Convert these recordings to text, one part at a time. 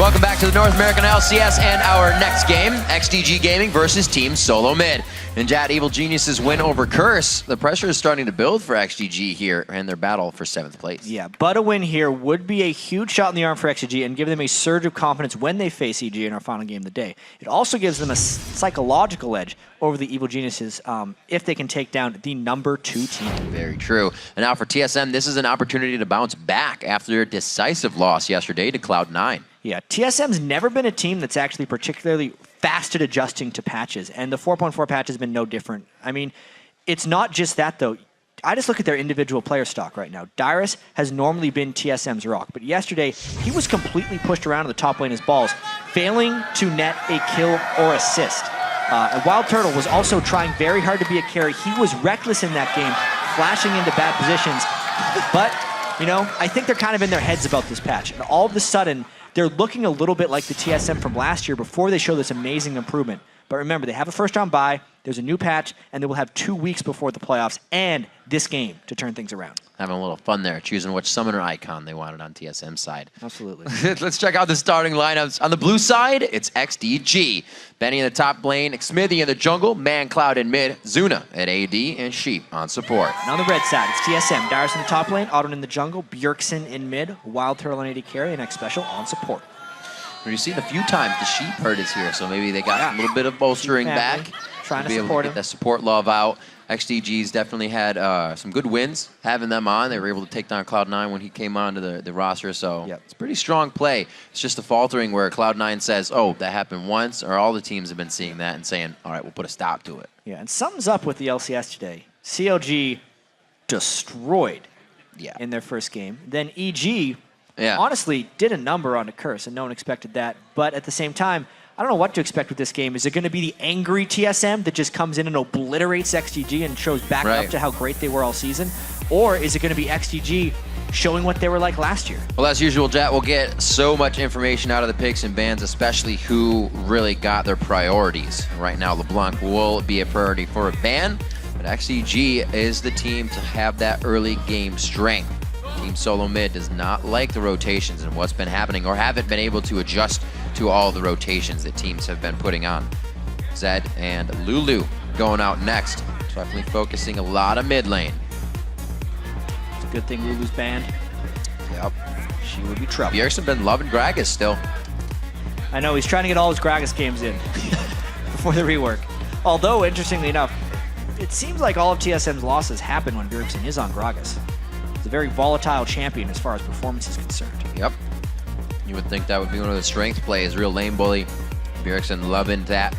Welcome back to the North American LCS and our next game, XDG Gaming versus Team SoloMid. In Jat Evil Genius's win over Curse, the pressure is starting to build for XDG here and their battle for 7th place. Yeah, but a win here would be a huge shot in the arm for XDG and give them a surge of confidence when they face EG in our final game of the day. It also gives them a psychological edge over the Evil Geniuses if they can take down the #2 team. Very true. And now for TSM, this is an opportunity to bounce back after their decisive loss yesterday to Cloud9. Yeah, TSM's never been a team that's actually particularly fast at adjusting to patches, and the 4.4 patch has been no different. I mean, it's not just that, though. I just look at their individual player stock right now. Dyrus has normally been TSM's rock, but yesterday, he was completely pushed around in the top lane as balls, failing to net a kill or assist. And WildTurtle was also trying very hard to be a carry. He was reckless in that game, flashing into bad positions. But, you know, I think they're kind of in their heads about this patch. And all of a sudden, they're looking a little bit like the TSM from last year before they show this amazing improvement. But remember, they have a first-round bye, there's a new patch, and they will have 2 weeks before the playoffs and this game to turn things around. Having a little fun there, choosing which summoner icon they wanted on TSM's side. Absolutely. Let's check out the starting lineups. On the blue side, it's XDG. Benny in the top lane, Xmithie in the jungle, mancloud in mid, Zuna at AD, and Sheep on support. And on the red side, it's TSM. Dyrus in the top lane, TheOddOne in the jungle, Bjergsen in mid, WildTurtle on AD carry, and Xpecial on support. We've seen a few times the Sheep herd is here, so maybe they got a little bit of bolstering back. Trying to be able support to get that support love out. XDG's definitely had some good wins having them on. They were able to take down Cloud9 when he came onto the roster, so it's pretty strong play. It's just the faltering where Cloud9 says, oh, that happened once, or all the teams have been seeing that and saying, all right, we'll put a stop to it. Yeah, and something's up with the LCS today. CLG destroyed in their first game. Then EG honestly did a number on the Curse, and no one expected that. But at the same time, I don't know what to expect with this game. Is it going to be the angry TSM that just comes in and obliterates XDG and shows back up to how great they were all season? Or is it going to be XDG showing what they were like last year? Well, as usual, Jet, we'll get so much information out of the picks and bans, especially who really got their priorities. Right now, LeBlanc will be a priority for a ban, but XDG is the team to have that early game strength. Team SoloMid does not like the rotations and what's been happening, or haven't been able to adjust to all the rotations that teams have been putting on. Zed and Lulu going out next. Definitely focusing a lot of mid lane. It's a good thing Lulu's banned. Yep. She would be trouble. Bjergsen been loving Gragas still. I know, he's trying to get all his Gragas games in before the rework. Although, interestingly enough, it seems like all of TSM's losses happen when Bjergsen is on Gragas. He's a very volatile champion as far as performance is concerned. Yep. You would think that would be one of the strength plays, real lane bully. Bjergsen loving that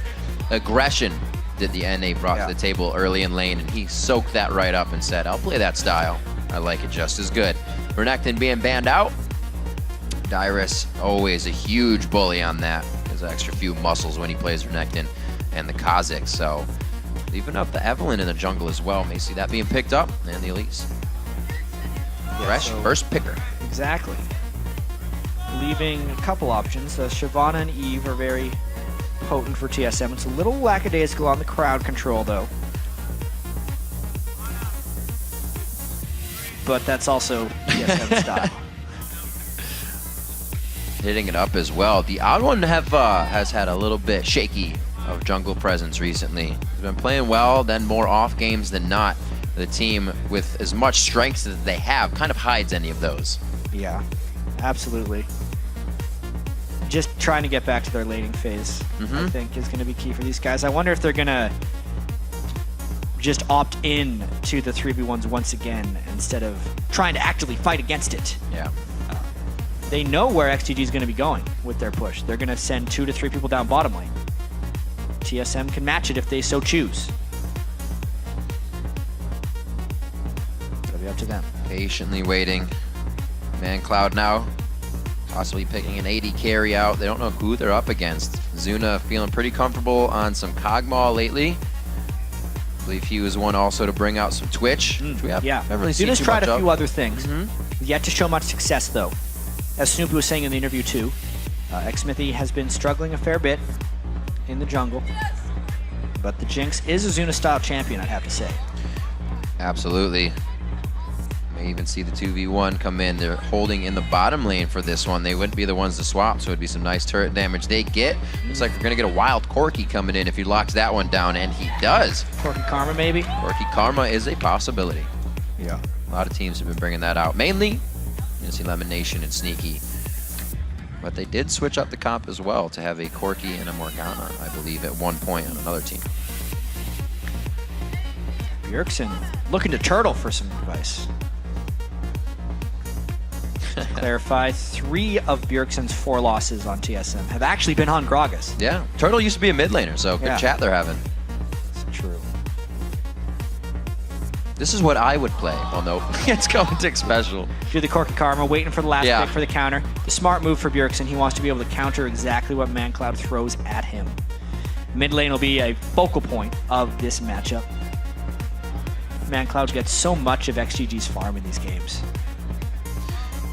aggression that the NA brought to the table early in lane, and he soaked that right up and said, I'll play that style. I like it just as good. Renekton being banned out. Dyrus, always a huge bully on that. Has an extra few muscles when he plays Renekton and the Kha'Zix. So leaving up the Evelynn in the jungle as well. May see that being picked up, and the Elise. Thresh, first picker. Exactly. Leaving a couple options. Shyvana and Eve are very potent for TSM. It's a little lackadaisical on the crowd control, though. But that's also TSM style. Hitting it up as well. TheOddOne has had a little bit shaky of jungle presence recently. He's been playing well, then more off games than not. The team, with as much strength as they have, kind of hides any of those. Yeah, absolutely. Just trying to get back to their laning phase, I think, is going to be key for these guys. I wonder if they're going to just opt in to the 3v1s once again instead of trying to actively fight against it. Yeah. They know where XDG is going to be going with their push. They're going to send 2 to 3 people down bottom lane. TSM can match it if they so choose. It'll be up to them. Patiently waiting. mancloud now possibly picking an AD carry out. They don't know who they're up against. Zuna feeling pretty comfortable on some Kog'Maw lately. I believe he was one also to bring out some Twitch. Which we haven't really seen Zuna's too tried much a of. few other things. Yet to show much success, though. As Snoopy was saying in the interview, too, Xmithie has been struggling a fair bit in the jungle. But the Jinx is a Zuna-style champion, I'd have to say. Absolutely. May even see the 2v1 come in. They're holding in the bottom lane for this one. They wouldn't be the ones to swap, so it'd be some nice turret damage they get. Looks like we're gonna get a wild Corki coming in if he locks that one down, and he does. Corki Karma, maybe? Corki Karma is a possibility. Yeah. A lot of teams have been bringing that out. Mainly, you see Lemon Nation and Sneaky. But they did switch up the comp as well to have a Corki and a Morgana, I believe, at one point on another team. Bjergsen looking to Turtle for some advice. To clarify, 3 of Bjergsen's 4 losses on TSM have actually been on Gragas. Yeah, Turtle used to be a mid laner, so good chat they're having. It's true. This is what I would play. Well, nope. It's going to Xpecial. Do the Corki Karma, waiting for the last pick for the counter. The smart move for Bjergsen. He wants to be able to counter exactly what mancloud throws at him. Mid lane will be a focal point of this matchup. mancloud gets so much of XDG's farm in these games.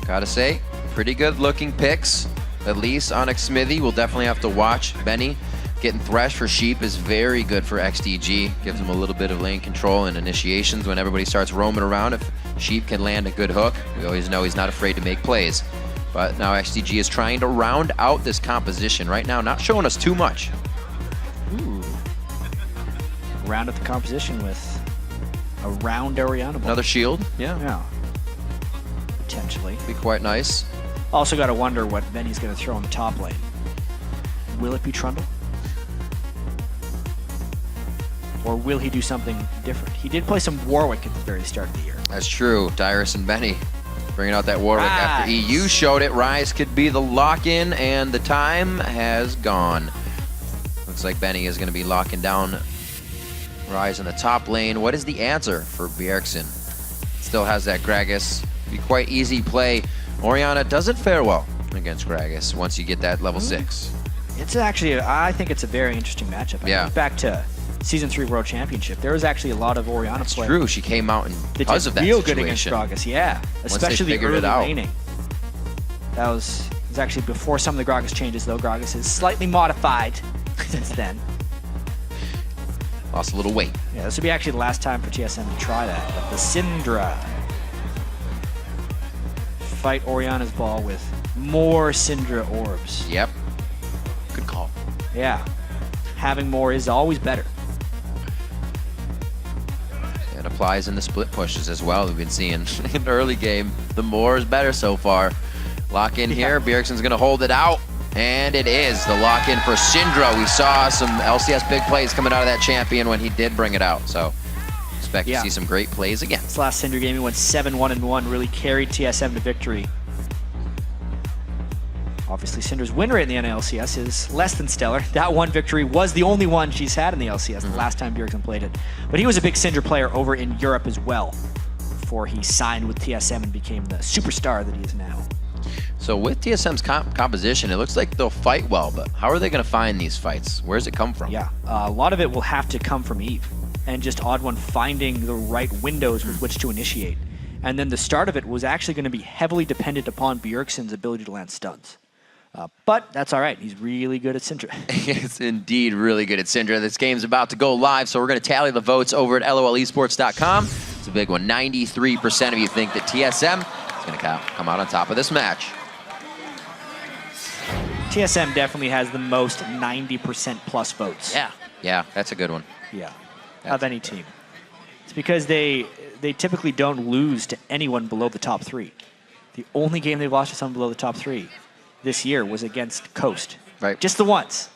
Gotta say, pretty good looking picks. Elise on Xmithie, we'll definitely have to watch. Benny getting Thresh for Sheep is very good for XDG. Gives him a little bit of lane control and initiations when everybody starts roaming around. If Sheep can land a good hook, we always know he's not afraid to make plays. But now XDG is trying to round out this composition. Right now, not showing us too much. Ooh. Round out the composition with a round Orianna ball. Another shield, Yeah. Potentially. be quite nice. Also got to wonder what Benny's going to throw in the top lane. Will it be Trundle? Or will he do something different? He did play some Warwick at the very start of the year. That's true. Dyrus and Benny bringing out that Warwick after Ryze. EU showed it. Ryze could be the lock-in, and the time has gone. Looks like Benny is going to be locking down Ryze in the top lane. What is the answer for Bjergsen? Still has that Gragas. Be quite easy play. Orianna doesn't fare well against Gragas once you get that level 6. It's actually, I think it's a very interesting matchup. I think back to Season 3 World Championship, there was actually a lot of Orianna It's play. true, she came out because of that real situation. good against Gragas, yeah. Once they Especially the figured early it out. laning. That was actually before some of the Gragas changes, though. Gragas is slightly modified since then. Lost a little weight. Yeah, this would be actually the last time for TSM to try that. But the Syndra fight Orianna's ball with more Syndra orbs. Yep. Good call. Yeah. Having more is always better. It applies in the split pushes as well. We've been seeing in the early game, the more is better so far. Lock in here. Bjergsen's going to hold it out. And it is the lock in for Syndra. We saw some LCS big plays coming out of that champion when he did bring it out. So expect to see some great plays again. This last Syndra game, he went 7-1-1, really carried TSM to victory. Obviously, Syndra's win rate in the NA LCS is less than stellar. That one victory was the only one she's had in the LCS the last time Bjergsen played it. But he was a big Syndra player over in Europe as well before he signed with TSM and became the superstar that he is now. So with TSM's composition, it looks like they'll fight well, but how are they going to find these fights? Where does it come from? Yeah, a lot of it will have to come from Eve and just OddOne finding the right windows with which to initiate. And then the start of it was actually going to be heavily dependent upon Bjergsen's ability to land stuns. But that's all right. He's really good at Syndra. It's indeed really good at Syndra. This game's about to go live, so we're going to tally the votes over at lolesports.com. It's a big one. 93% of you think that TSM is going to come out on top of this match. TSM definitely has the most 90% plus votes. Yeah, that's a good one. Yeah, of any team. It's because they typically don't lose to anyone below the top 3. The only game they've lost to someone below the top 3 this year was against Coast. Right. Just the once.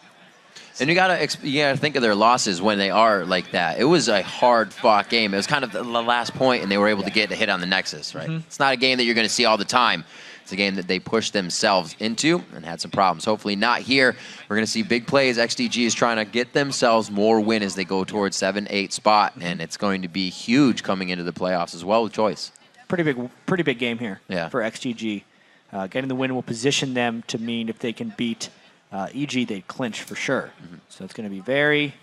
And you gotta think of their losses when they are like that. It was a hard-fought game. It was kind of the last point, and they were able to get a hit on the Nexus, right? It's not a game that you're going to see all the time. It's a game that they pushed themselves into and had some problems. Hopefully not here. We're going to see big plays. XDG is trying to get themselves more win as they go towards 7-8 spot, and it's going to be huge coming into the playoffs as well with Choice. Pretty Pretty big game here for XDG. Getting the win will position them to mean if they can beat EG, they clinch for sure. So it's going to be very,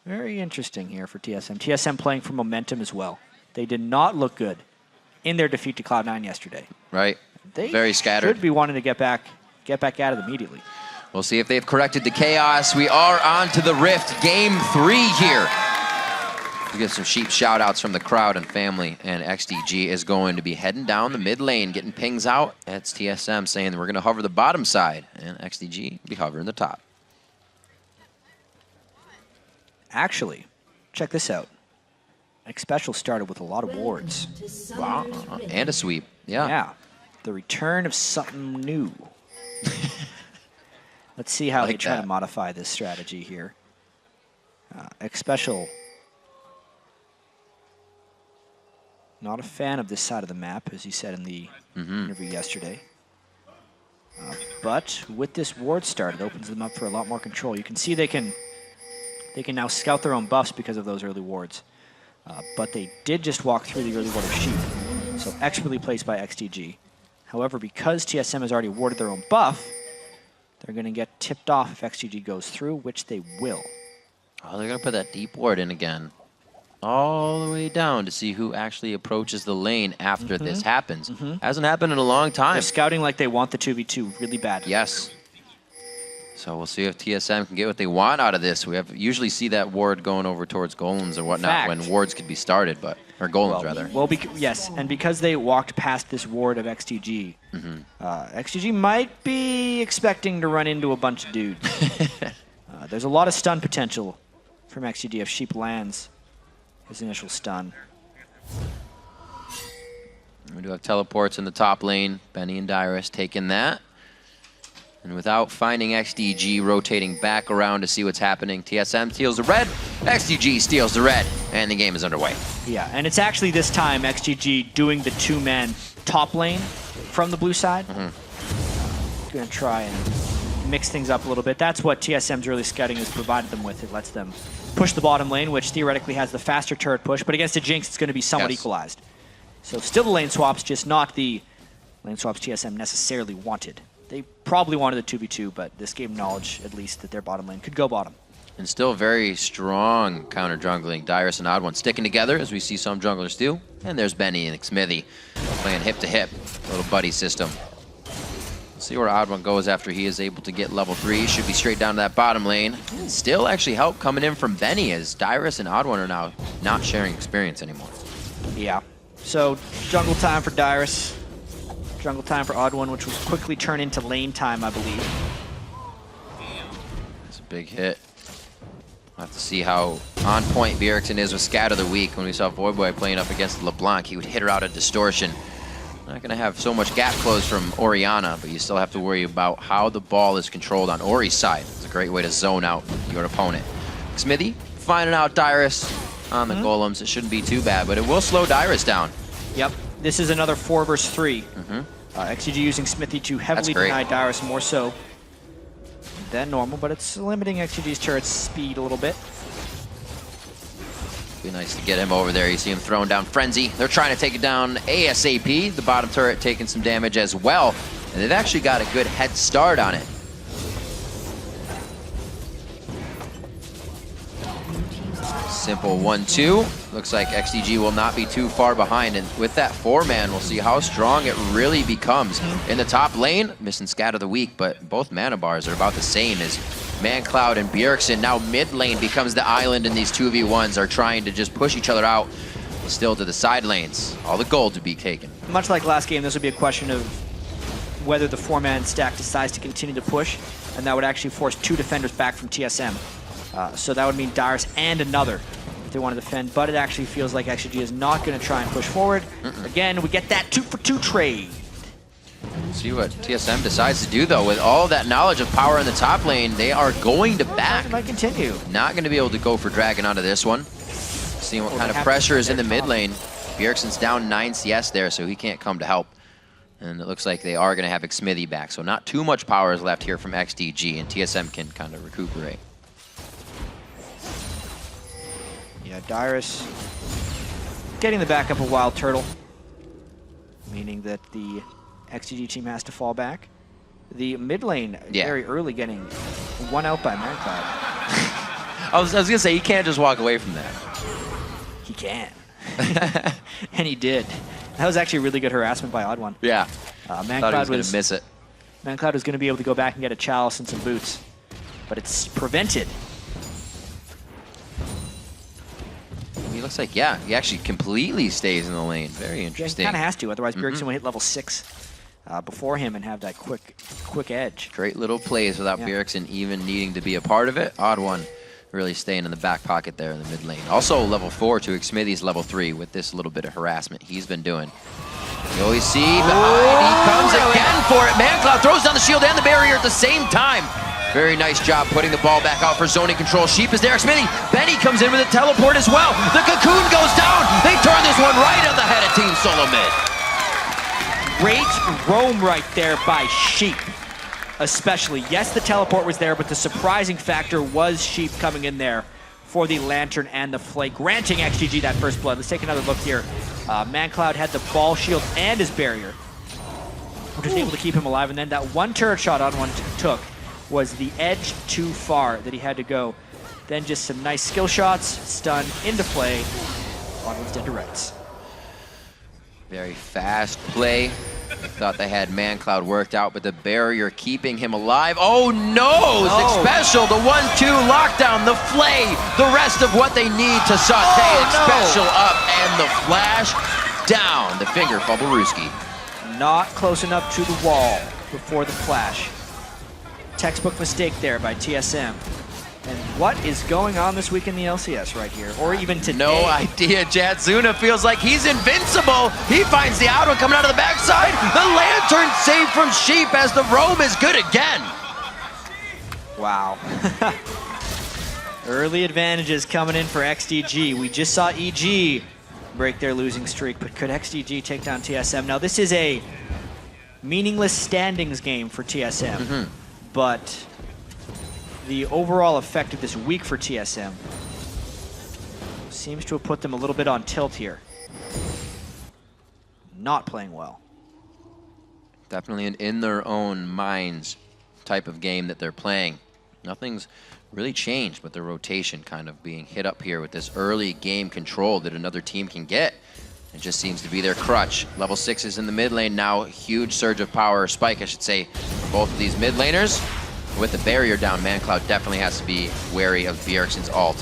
very interesting here for TSM. TSM playing for momentum as well. They did not look good in their defeat to Cloud9 yesterday. Right. They very scattered. Should be wanting to get back at it immediately. We'll see if they've corrected the chaos. We are on to the Rift, Game 3 here. We get some sheep shout-outs from the crowd and family, and XDG is going to be heading down the mid lane, getting pings out. That's TSM saying that we're going to hover the bottom side, and XDG be hovering the top. Actually, check this out. Xpecial started with a lot of wards. Wow, and a sweep. Yeah. Yeah, the return of something new. Let's see how they try to modify this strategy here. Xpecial, not a fan of this side of the map, as he said in the interview yesterday. But with this ward start, it opens them up for a lot more control. You can see they can now scout their own buffs because of those early wards. But they did just walk through the early ward of sheep, so expertly placed by XDG. However, because TSM has already warded their own buff, they're going to get tipped off if XDG goes through, which they will. Oh, they're going to put that deep ward in again. All the way down to see who actually approaches the lane after this happens. Hasn't happened in a long time. They're scouting like they want the 2v2 really bad. Yes. So we'll see if TSM can get what they want out of this. We usually see that ward going over towards golems or whatnot when wards could be started, or golems rather. Well, yes, and because they walked past this ward of XDG, XDG might be expecting to run into a bunch of dudes. There's a lot of stun potential from XDG if Sheep lands his initial stun. We do have teleports in the top lane. Benny and Dyrus taking that. And without finding XDG rotating back around to see what's happening, TSM steals the red, XDG steals the red, and the game is underway. Yeah, and it's actually this time XDG doing the two-man top lane from the blue side. Going to try and mix things up a little bit. That's what TSM's early scouting has provided them with. It lets them push the bottom lane, which theoretically has the faster turret push, but against a Jinx, it's going to be somewhat equalized. So still the lane swaps, just not the lane swaps TSM necessarily wanted. They probably wanted a 2v2, but this gave knowledge, at least, that their bottom lane could go bottom. And still very strong counter jungling. Dyrus and OddOne sticking together, as we see some junglers do. And there's Benny and Xmithie playing hip to hip, little buddy system. We'll see where OddOne goes after he is able to get level 3. Should be straight down to that bottom lane. And still actually help coming in from Benny, as Dyrus and OddOne are now not sharing experience anymore. Yeah. So jungle time for Dyrus. Jungle time for OddOne, which will quickly turn into lane time, I believe. That's a big hit. We'll have to see how on point Bjergsen is with Scatter the Weak. When we saw Voyboy playing up against LeBlanc, he would hit her out of Distortion. Not going to have so much gap close from Orianna, but you still have to worry about how the ball is controlled on Ori's side. It's a great way to zone out your opponent. Xmithie finding out Dyrus on the golems. It shouldn't be too bad, but it will slow Dyrus down. Yep. This is another 4 versus 3. XDG using Xmithie to heavily deny Dyrus more so than normal, but it's limiting XDG's turret's speed a little bit. Be nice to get him over there. You see him throwing down Frenzy. They're trying to take it down ASAP. The bottom turret taking some damage as well, and they've actually got a good head start on it. Simple 1-2. Looks like XDG will not be too far behind, and with that 4-man, we'll see how strong it really becomes. In the top lane, missing Scatter the Weak, but both mana bars are about the same as mancloud and Bjergsen. Now mid lane becomes the island, and these 2v1s are trying to just push each other out. Still to the side lanes. All the gold to be taken. Much like last game, this would be a question of whether the 4-man stack decides to continue to push, and that would actually force 2 defenders back from TSM. So that would mean Dyrus and another if they want to defend, but it actually feels like XDG is not going to try and push forward. Again, we get that 2-for-2 trade. See what TSM decides to do, though. With all that knowledge of power in the top lane, they are going to back. It might continue. Not going to be able to go for Dragon onto this one. Seeing what kind of pressure is in the mid lane. Bjergsen's down 9 CS there, so he can't come to help. And it looks like they are going to have Xmithie back, so not too much power is left here from XDG, and TSM can kind of recuperate. Yeah, Dyrus getting the backup of WildTurtle, meaning that the XDG team has to fall back. The mid lane very early getting 1 out by mancloud. I was going to say, he can't just walk away from that. He can. And he did. That was actually really good harassment by OddOne. Yeah. mancloud was going to miss it. mancloud was going to be able to go back and get a chalice and some boots, but it's prevented. We looks like, yeah, he actually completely stays in the lane. Very interesting. Yeah, he kind of has to, otherwise Bjergsen will hit level 6 before him and have that quick edge. Great little plays without Bjergsen even needing to be a part of it. OddOne really staying in the back pocket there in the mid lane. Also level 4 to Xmithie's level 3 with this little bit of harassment he's been doing. You always see behind, he comes again for it. mancloud throws down the shield and the barrier at the same time. Very nice job putting the ball back out for zoning control. Sheep is there, Xmithie. Benny comes in with a teleport as well. The cocoon goes down. They turn this one right on the head of Team SoloMid. Great roam right there by Sheep, especially. Yes, the teleport was there, but the surprising factor was Sheep coming in there for the Lantern and the Flake, granting XDG that first blood. Let's take another look here. mancloud had the ball shield and his barrier, which was able to keep him alive, and then that one turret shot OddOne took was the edge too far that he had to go. Then just some nice skill shots, stun into play. OddOne's dead to rights. Very fast play. Thought they had mancloud worked out, but the barrier keeping him alive. Oh no! Xpecial, the 1-2 lockdown, the flay, the rest of what they need to saute. Xpecial up and the flash down. The finger for Baruski. Not close enough to the wall before the flash. Textbook mistake there by TSM. And what is going on this week in the LCS right here? Or even today? No idea, Jad. Zuna feels like he's invincible. He finds the OddOne coming out of the backside. The Lantern saved from Sheep as the roam is good again. Wow. Early advantages coming in for XDG. We just saw EG break their losing streak, but could XDG take down TSM? Now this is a meaningless standings game for TSM, but the overall effect of this week for TSM seems to have put them a little bit on tilt here. Not playing well. Definitely an in their own minds type of game that they're playing. Nothing's really changed, but the rotation kind of being hit up here with this early game control that another team can get. It just seems to be their crutch. Level 6 is in the mid lane now. Huge surge of power, or spike I should say, for both of these mid laners. With the barrier down, mancloud definitely has to be wary of Bjergsen's ult.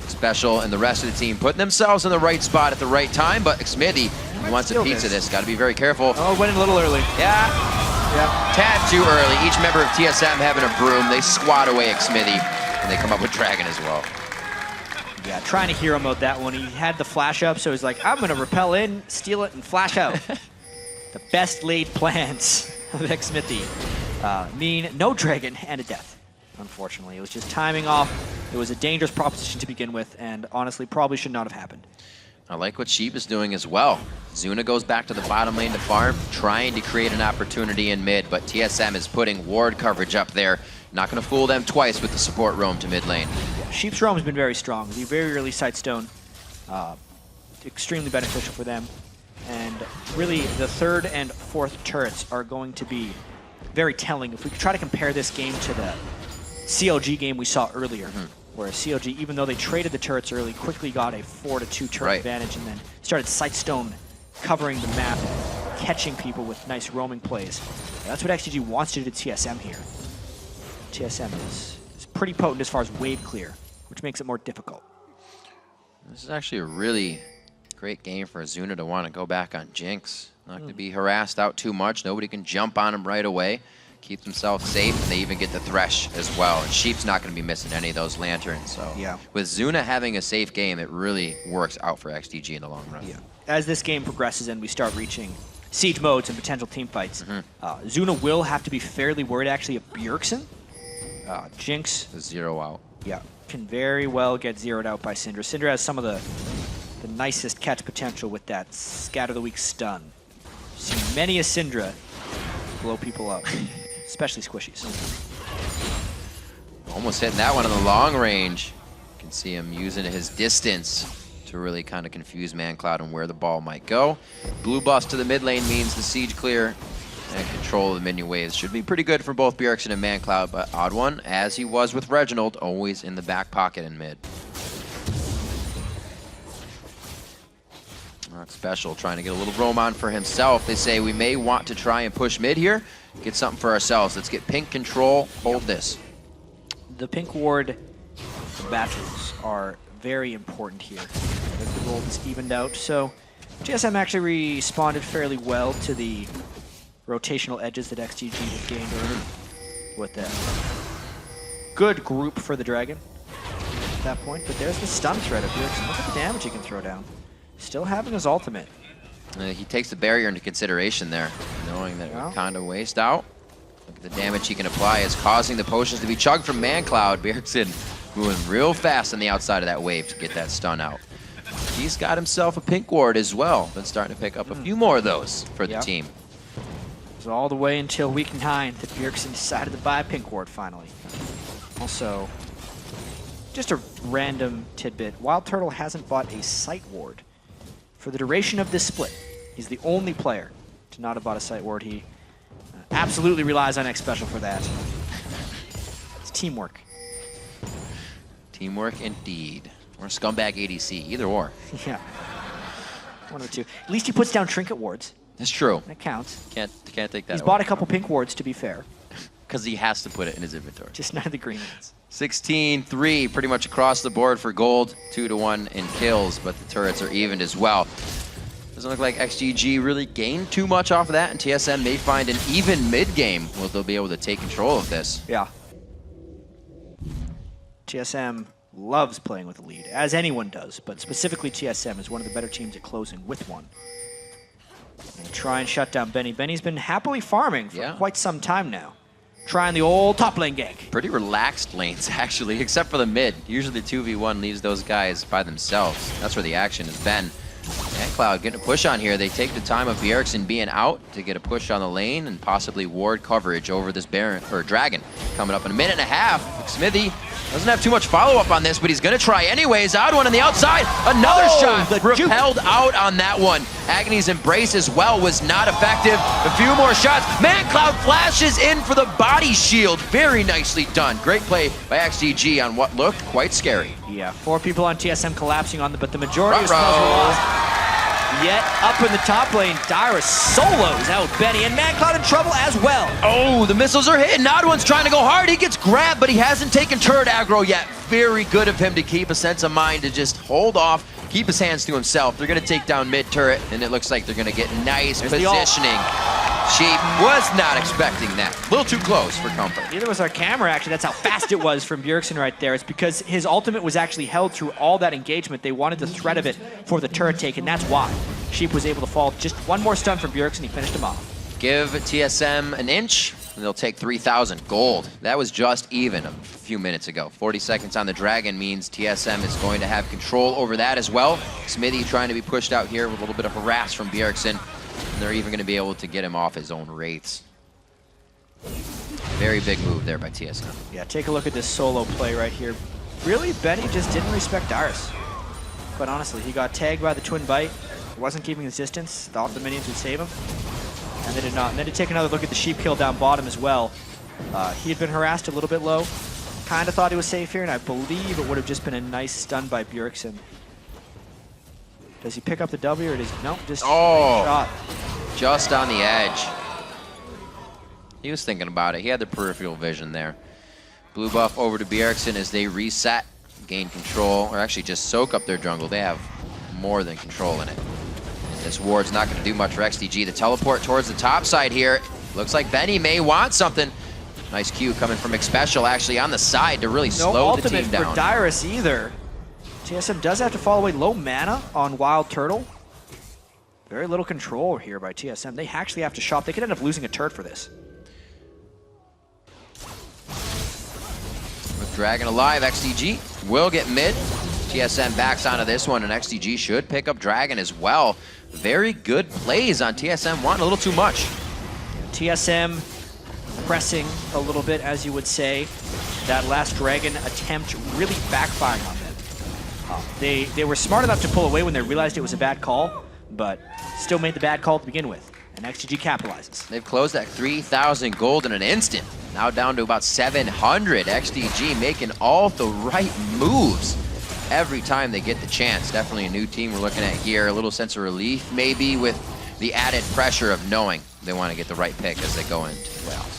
Xpecial and the rest of the team putting themselves in the right spot at the right time, but Xmithie wants a piece of this. Got to be very careful. Oh, went in a little early. Yeah. Tad too early. Each member of TSM having a broom. They squat away Xmithie, and they come up with Dragon as well. Yeah, trying to hero mode that one. He had the flash up, so he's like, I'm going to repel in, steal it, and flash out. The best laid plans of Xmithie. Mean no dragon and a death, unfortunately. It was just timing off. It was a dangerous proposition to begin with, and honestly probably should not have happened. I like what Sheep is doing as well. Zuna goes back to the bottom lane to farm, trying to create an opportunity in mid, but TSM is putting ward coverage up there. Not going to fool them twice with the support roam to mid lane. Yeah, Sheep's roam has been very strong. The very early Sightstone, extremely beneficial for them. And really, the third and fourth turrets are going to be very telling. If we try to compare this game to the CLG game we saw earlier, where CLG, even though they traded the turrets early, quickly got a 4-2 turret advantage and then started Sightstone covering the map, catching people with nice roaming plays. That's what XDG wants to do to TSM here. TSM is pretty potent as far as wave clear, which makes it more difficult. This is actually a really great game for Zuna to want to go back on Jinx. Not going to be harassed out too much. Nobody can jump on him right away. Keep themselves safe, and they even get the Thresh as well. And Sheep's not going to be missing any of those lanterns. So with Zuna having a safe game, it really works out for XDG in the long run. As this game progresses and we start reaching siege modes and potential team fights, Zuna will have to be fairly worried actually of Bjergsen. Jinx, The 0 out. can very well get zeroed out by Syndra. Syndra has some of the nicest catch potential with that Scatter the Weak stun. Seen many a Syndra blow people up, especially squishies. Almost hitting that one on the long range. You can see him using his distance to really kind of confuse mancloud and where the ball might go. Blue buff to the mid lane means the siege clear and control of the minion waves should be pretty good for both Bjergsen and mancloud, but OddOne, as he was with Reginald, always in the back pocket in mid. Xpecial trying to get a little roam on for himself. They say we may want to try and push mid here, get something for ourselves. Let's get pink control, hold this. The pink ward battles are very important here. as the gold is evened out. So TSM actually responded fairly well to the rotational edges that XDG had gained early with that. Good group for the Dragon at that point, but there's the stun threat of Bjergsen. Look at the damage he can throw down. Still having his ultimate. He takes the barrier into consideration there, knowing that it would kind of waste out. Look at the damage he can apply is causing the potions to be chugged from mancloud. Bjergsen moving real fast on the outside of that wave to get that stun out. He's got himself a pink ward as well. Been starting to pick up a few more of those for the team. It was all the way until week 9 that Bjergsen decided to buy a pink ward finally. Also, just a random tidbit, WildTurtle hasn't bought a sight ward for the duration of this split. He's the only player to not have bought a sight ward. He absolutely relies on Xpecial for that. It's teamwork. Teamwork indeed. Or scumbag ADC, either or. Yeah. One of the two. At least he puts down trinket wards. That's true. That counts. Can't take that He's bought a couple pink wards, to be fair. Because he has to put it in his inventory. Just none of the green ones. 16-3 pretty much across the board for gold. 2-1 in kills, but the turrets are evened as well. Doesn't look like XDG really gained too much off of that, and TSM may find an even mid-game where they'll be able to take control of this. Yeah. TSM loves playing with a lead, as anyone does, but specifically TSM is one of the better teams at closing with one. And try and shut down Benny. Benny's been happily farming for quite some time now. Trying the old top lane gank. Pretty relaxed lanes, actually, except for the mid. Usually the 2v1 leaves those guys by themselves. That's where the action has been. mancloud getting a push on here. They take the time of Bjergsen being out to get a push on the lane and possibly ward coverage over this Baron or Dragon. Coming up in a minute and a half. Xmithie doesn't have too much follow-up on this, but he's going to try anyways. OddOne on the outside. Another shot. Repelled out on that one. Agony's Embrace as well was not effective. A few more shots. mancloud flashes in for the body shield. Very nicely done. Great play by XDG on what looked quite scary. Yeah, 4 people on TSM collapsing on them, but the majority of spells were lost. Yet up in the top lane, Dyrus solos out Benny, and mancloud in trouble as well. Oh, the missiles are hitting. OddOne's trying to go hard. He gets grabbed, but he hasn't taken turret aggro yet. Very good of him to keep a sense of mind to just hold off, keep his hands to himself. They're going to take down mid turret, and it looks like they're going to get nice positioning. She was not expecting that. A little too close for comfort. Neither was our camera, actually. That's how fast it was from Bjergsen right there. It's because his ultimate was actually held through all that engagement. They wanted the threat of it for the turret take, and that's why Sheep was able to fall. Just one more stun from Bjergsen, he finished him off. Give TSM an inch, and they'll take 3,000 gold. That was just even a few minutes ago. 40 seconds on the Dragon means TSM is going to have control over that as well. Xmithie trying to be pushed out here with a little bit of harass from Bjergsen. And they're even going to be able to get him off his own wraiths. Very big move there by TSM. Yeah, take a look at this solo play right here. Really, Benny just didn't respect Dyrus. Quite honestly, he got tagged by the twin bite. He wasn't keeping his distance. Thought the minions would save him. And they did not. And then to take another look at the sheep kill down bottom as well. He had been harassed a little bit low. Kind of thought he was safe here, and I believe it would have just been a nice stun by Bjergsen. Does he pick up the W or does he? No, just shot. Just on the edge. He was thinking about it. He had the peripheral vision there. Blue buff over to Bjergsen as they reset, gain control, or actually just soak up their jungle. They have more than control in it. This ward's not going to do much for XDG. The teleport towards the top side here. Looks like Benny may want something. Nice Q coming from Xpecial actually on the side to really slow the team down. No ultimate for Dyrus either. TSM does have to fall away. Low mana on WildTurtle. Very little control here by TSM. They actually have to shop. They could end up losing a turret for this. With Dragon alive, XDG will get mid. TSM backs onto this one, and XDG should pick up Dragon as well. Very good plays on TSM, wanting a little too much. TSM pressing a little bit, as you would say. That last Dragon attempt really backfiring on them. They were smart enough to pull away when they realized it was a bad call, but still made the bad call to begin with, and XDG capitalizes. They've closed that 3,000 gold in an instant. Now down to about 700. XDG making all the right moves every time they get the chance. Definitely a new team we're looking at here. A little sense of relief maybe with the added pressure of knowing they want to get the right pick as they go into the playoffs.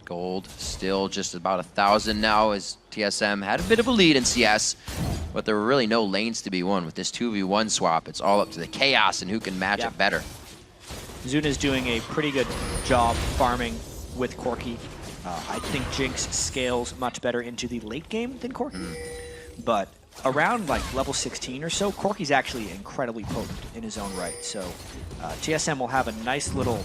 Gold still just about 1,000 now as TSM had a bit of a lead in CS, but there were really no lanes to be won with this 2v1 swap. It's all up to the chaos and who can match it better. Zuna's doing a pretty good job farming with Corki. I think Jinx scales much better into the late game than Corki, but around like level 16 or so, Corki's actually incredibly potent in his own right. So TSM will have a nice little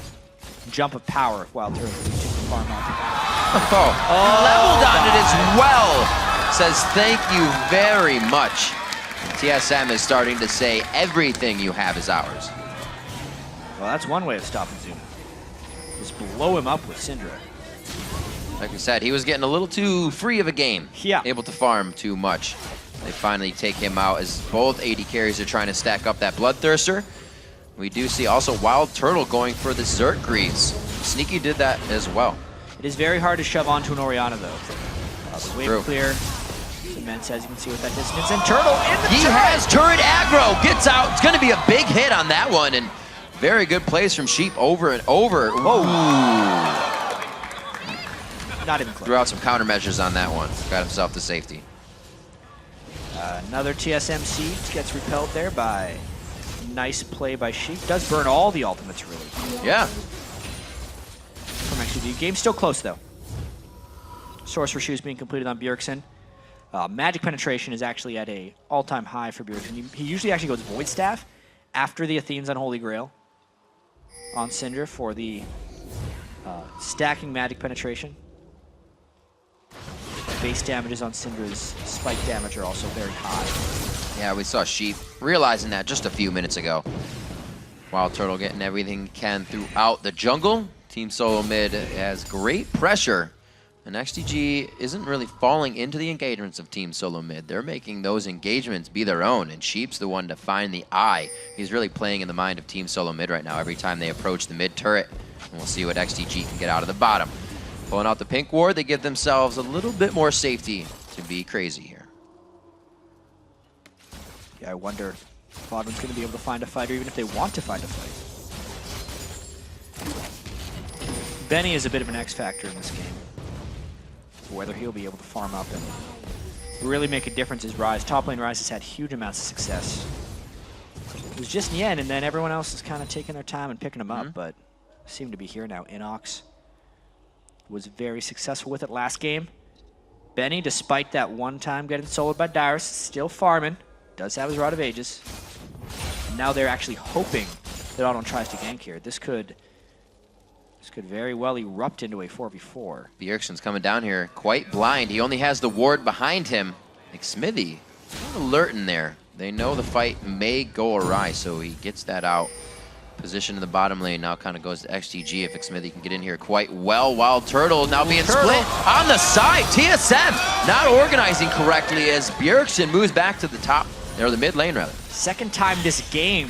jump of power if WildTurtle can farm out. Leveled on it as well. Says thank you very much. TSM is starting to say everything you have is ours. Well, that's one way of stopping Zuna. Just blow him up with Syndra. Like I said, he was getting a little too free of a game. Yeah. Able to farm too much. They finally take him out as both AD carries are trying to stack up that Bloodthirster. We do see also WildTurtle going for the Zerk Greaves. Sneaky did that as well. It is very hard to shove onto an Orianna, though. The wave clear. Immense, as you can see with that distance. And Turtle in the He has turret aggro. Gets out. It's going to be a big hit on that one. And very good plays from Sheep over and over. Whoa. Not even close. Threw out some countermeasures on that one. Got himself to safety. Another TSM Siege gets repelled there by nice play by Sheep. Does burn all the ultimates, really. Yeah. From XDG. Game's still close, though. Sorcerer Shoes being completed on Bjergsen. Magic penetration is actually at a all-time high for Bjergsen. He usually actually goes Void Staff after the Athene's Unholy Grail on Syndra for the stacking magic penetration. Base damages on Syndra's spike damage are also very high. Yeah, we saw Sheep realizing that just a few minutes ago. WildTurtle getting everything he can throughout the jungle. Team SoloMid has great pressure. And XDG isn't really falling into the engagements of Team SoloMid. They're making those engagements be their own, and Sheep's the one to find the eye. He's really playing in the mind of Team SoloMid right now every time they approach the mid turret. And we'll see what XDG can get out of the bottom. Pulling out the pink ward, they give themselves a little bit more safety to be crazy here. Yeah, I wonder if TheOddOne's going to be able to find a fight, or even if they want to find a fight. Benny is a bit of an X factor in this game. Whether he'll be able to farm up and really make a difference is Ryze. Top lane Ryze has had huge amounts of success. It was just Yen, and then everyone else is kind of taking their time and picking him up, but seem to be here now. Inox was very successful with it last game. Benny, despite that one time getting soloed by Dyrus, still farming. Does have his Rod of Ages. And now they're actually hoping that TheOddOne tries to gank here. This could very well erupt into a 4v4. Bjergsen's coming down here quite blind. He only has the ward behind him. Xmithie, alert in there. They know the fight may go awry, so he gets that out. Position in the bottom lane now kind of goes to XDG if Xmithie can get in here quite well. WildTurtle now being split on the side. TSM not organizing correctly as Bjergsen moves back to the top, or the mid lane rather. Second time this game,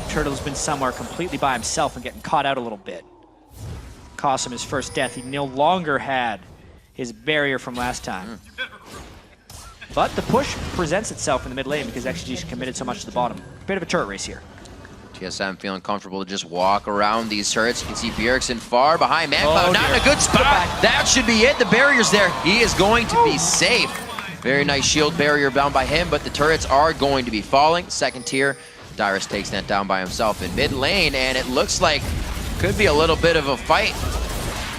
Turtle's been somewhere completely by himself and getting caught out a little bit. Cost him his first death. He no longer had his barrier from last time. But the push presents itself in the mid lane because XG's committed so much to the bottom. Bit of a turret race here. TSM feeling comfortable to just walk around these turrets. You can see Bjergsen far behind mancloud. Not in a good spot. That should be it. The barrier's there. He is going to be safe. Very nice shield barrier down by him, but the turrets are going to be falling. Second tier. Dyrus takes that down by himself in mid lane, and it looks like could be a little bit of a fight.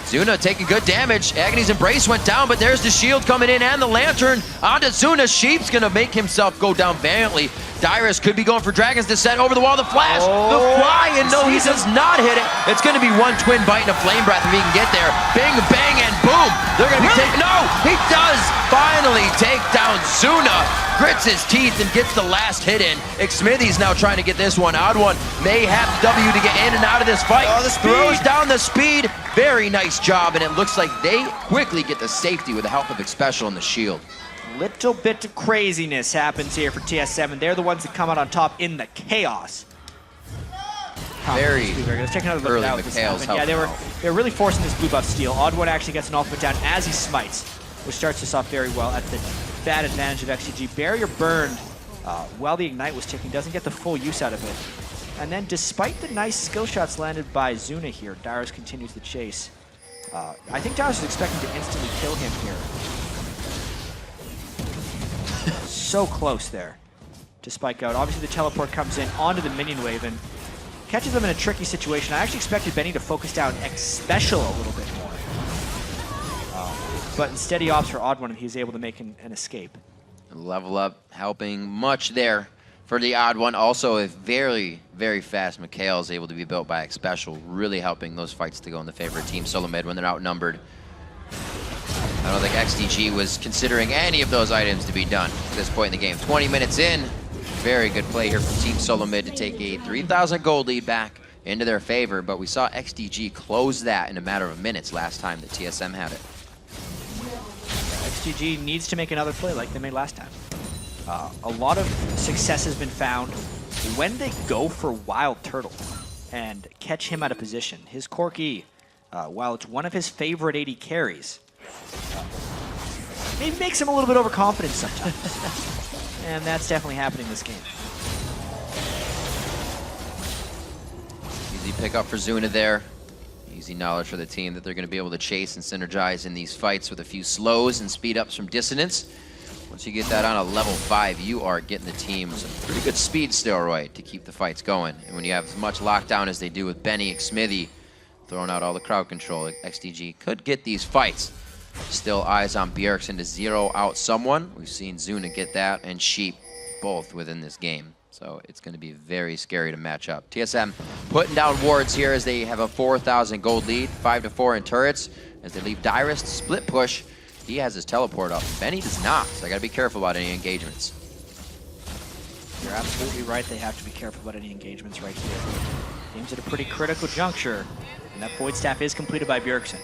Zuna taking good damage. Agony's Embrace went down, but there's the shield coming in and the lantern onto Zuna. Sheep's gonna make himself go down valiantly. Dyrus could be going for Dragon's Descent over the wall. The flash, the fly, and no, he does not hit it. It's gonna be one twin bite and a flame breath if he can get there. Bing, bang, and boom. They're gonna be taking, no, he does finally take down Zuna. Grits his teeth and gets the last hit in. Xmithie's now trying to get this one. TheOddOne may have the W to get in and out of this fight. Throws down the speed. Very nice job, and it looks like they quickly get the safety with the help of Xpecial and the shield. Little bit of craziness happens here for TSM, and they're the ones that come out on top in the chaos. Very Let's take another look at what this happened. Yeah, they were really forcing this blue buff steal. TheOddOne actually gets an ultimate down as he smites, which starts us off very well at the bad advantage of XDG. Barrier burned while the Ignite was ticking, doesn't get the full use out of it. And then despite the nice skill shots landed by Zuna here, Dyrus continues the chase. I think Dyrus is expecting to instantly kill him here. so close there to spike out. Obviously, the teleport comes in onto the minion wave and catches them in a tricky situation. I actually expected Benny to focus down Xpecial a little bit more. But instead he opts for OddOne, and he's able to make an escape. Level up helping much there for the OddOne. Also, a very, very fast Mikhail is able to be built by Xpecial, really helping those fights to go in the favor of Team SoloMid when they're outnumbered. I don't think XDG was considering any of those items to be done at this point in the game. 20 minutes in, very good play here from Team SoloMid to take a 3,000 gold lead back into their favor, but we saw XDG close that in a matter of minutes last time that TSM had it. XDG needs to make another play like they made last time. A lot of success has been found when they go for WildTurtle and catch him out of position. His Corki, while it's one of his favorite AD carries, maybe makes him a little bit overconfident sometimes. And that's definitely happening this game. Easy pickup for Zuna there. Easy knowledge for the team that they're going to be able to chase and synergize in these fights with a few slows and speed ups from dissonance. Once you get that on a level 5, you are getting the team some pretty good speed steroid to keep the fights going. And when you have as much lockdown as they do with Benny, Xmithie, throwing out all the crowd control, XDG could get these fights. Still eyes on Bjergsen to zero out someone. We've seen Zuna get that and Sheep both within this game. So it's going to be very scary to match up. TSM putting down wards here as they have a 4,000 gold lead, 5-4 in turrets. As they leave Dyrus to split push, he has his teleport up. Benny does not, so I got to be careful about any engagements. You're absolutely right. They have to be careful about any engagements right here. Game's at a pretty critical juncture, and that Void Staff is completed by Bjergsen.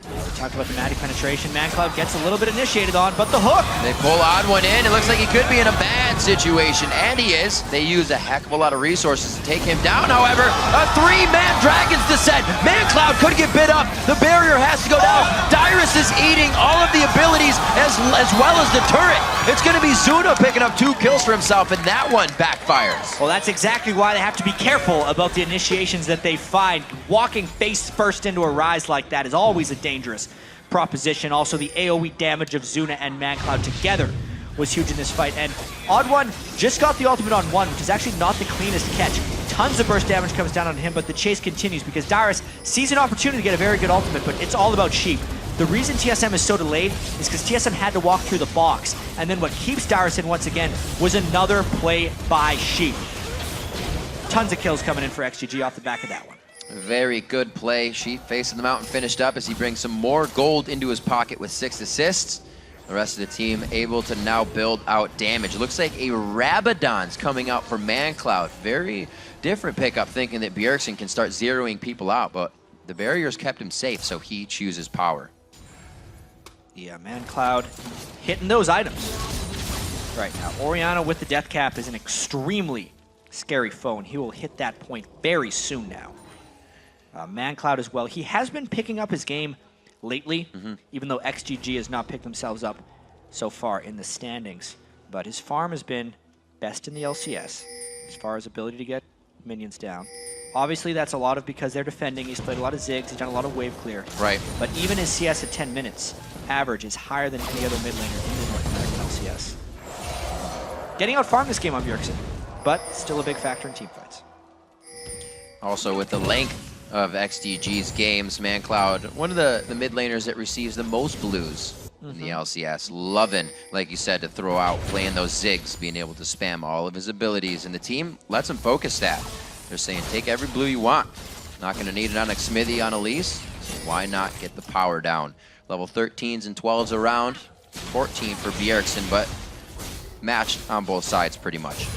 We talked about the Maddie penetration. mancloud gets a little bit initiated on, but the hook! They pull OddOne in. It looks like he could be in a bad situation, and he is. They use a heck of a lot of resources to take him down, however. A 3-man Dragon's Descent. mancloud could get bit up. The barrier has to go down. Dyrus is eating all of the abilities as well as the turret. It's going to be Zuna picking up 2 kills for himself, and that one backfires. Well, that's exactly why they have to be careful about the initiations that they find. Walking face first into a Ryze like that is always a dangerous proposition. Also, the AoE damage of Zuna and mancloud together was huge in this fight. And OddOne just got the ultimate on 1, which is actually not the cleanest catch. Tons of burst damage comes down on him, but the chase continues because Dyrus sees an opportunity to get a very good ultimate, but it's all about Sheep. The reason TSM is so delayed is because TSM had to walk through the box, and then what keeps Dyrus in once again was another play by Sheep. Tons of kills coming in for XDG off the back of that one. Very good play. Sheep facing the mountain finished up as he brings some more gold into his pocket with 6 assists. The rest of the team able to now build out damage. It looks like a Rabadon's coming out for mancloud. Very different pickup, thinking that Bjergsen can start zeroing people out, but the barriers kept him safe, so he chooses power. Yeah, mancloud hitting those items right now. Orianna with the death cap is an extremely scary foe, and he will hit that point very soon now. mancloud as well. He has been picking up his game lately, even though XDG has not picked themselves up so far in the standings. But his farm has been best in the LCS as far as ability to get minions down. Obviously, that's a lot of because they're defending. He's played a lot of Ziggs. He's done a lot of wave clear. Right. But even his CS at 10 minutes average is higher than any other mid laner in the North American LCS. Getting out farm this game on Bjergsen, but still a big factor in team fights. Also, with the length of XDG's games, mancloud, one of the mid laners that receives the most blues in the LCS. Loving, like you said, to throw out, playing those Ziggs, being able to spam all of his abilities, and the team lets him focus that. They're saying, take every blue you want. Not going to need it on Xmithie, on Elise. So why not get the power down? Level 13s and 12s around. 14 for Bjergsen, but matched on both sides pretty much.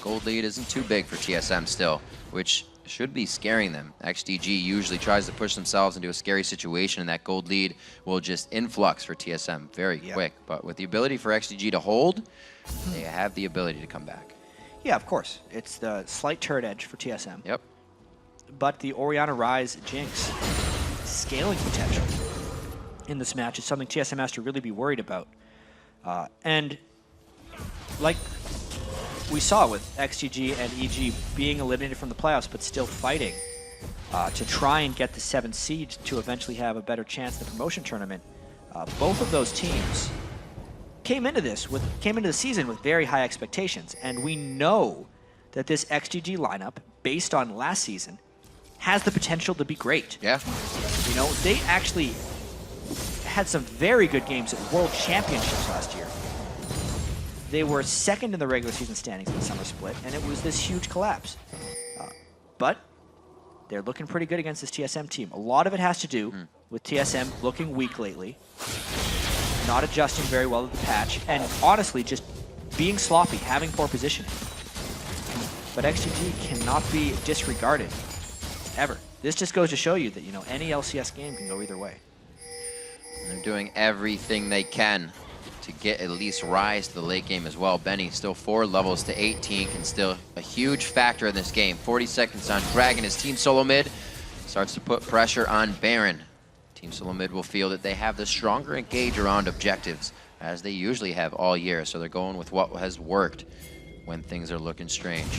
Gold lead isn't too big for TSM still, which should be scaring them. XDG usually tries to push themselves into a scary situation, and that gold lead will just influx for TSM very quick. But with the ability for XDG to hold, they have the ability to come back. Yeah, of course. It's the slight turret edge for TSM. Yep. But the Orianna Ryze Jinx scaling potential in this match is something TSM has to really be worried about. And like we saw with XGG and EG being eliminated from the playoffs, but still fighting to try and get the 7th seed to eventually have a better chance in the promotion tournament, both of those teams came into the season with very high expectations, and we know that this XDG lineup, based on last season, has the potential to be great. Yeah. You know, they actually had some very good games at World Championships last year. They were second in the regular season standings in the summer split, and it was this huge collapse. But they're looking pretty good against this TSM team. A lot of it has to do with TSM looking weak lately, not adjusting very well to the patch, and honestly just being sloppy, having poor positioning. But XDG cannot be disregarded, ever. This just goes to show you that, you know, any LCS game can go either way. And they're doing everything they can to get at least Ryze to the late game as well. Benny still 4 levels to 18, can still a huge factor in this game. 40 seconds on Dragon. His team SoloMid starts to put pressure on Baron. Team SoloMid will feel that they have the stronger engage around objectives, as they usually have all year, so they're going with what has worked when things are looking strange.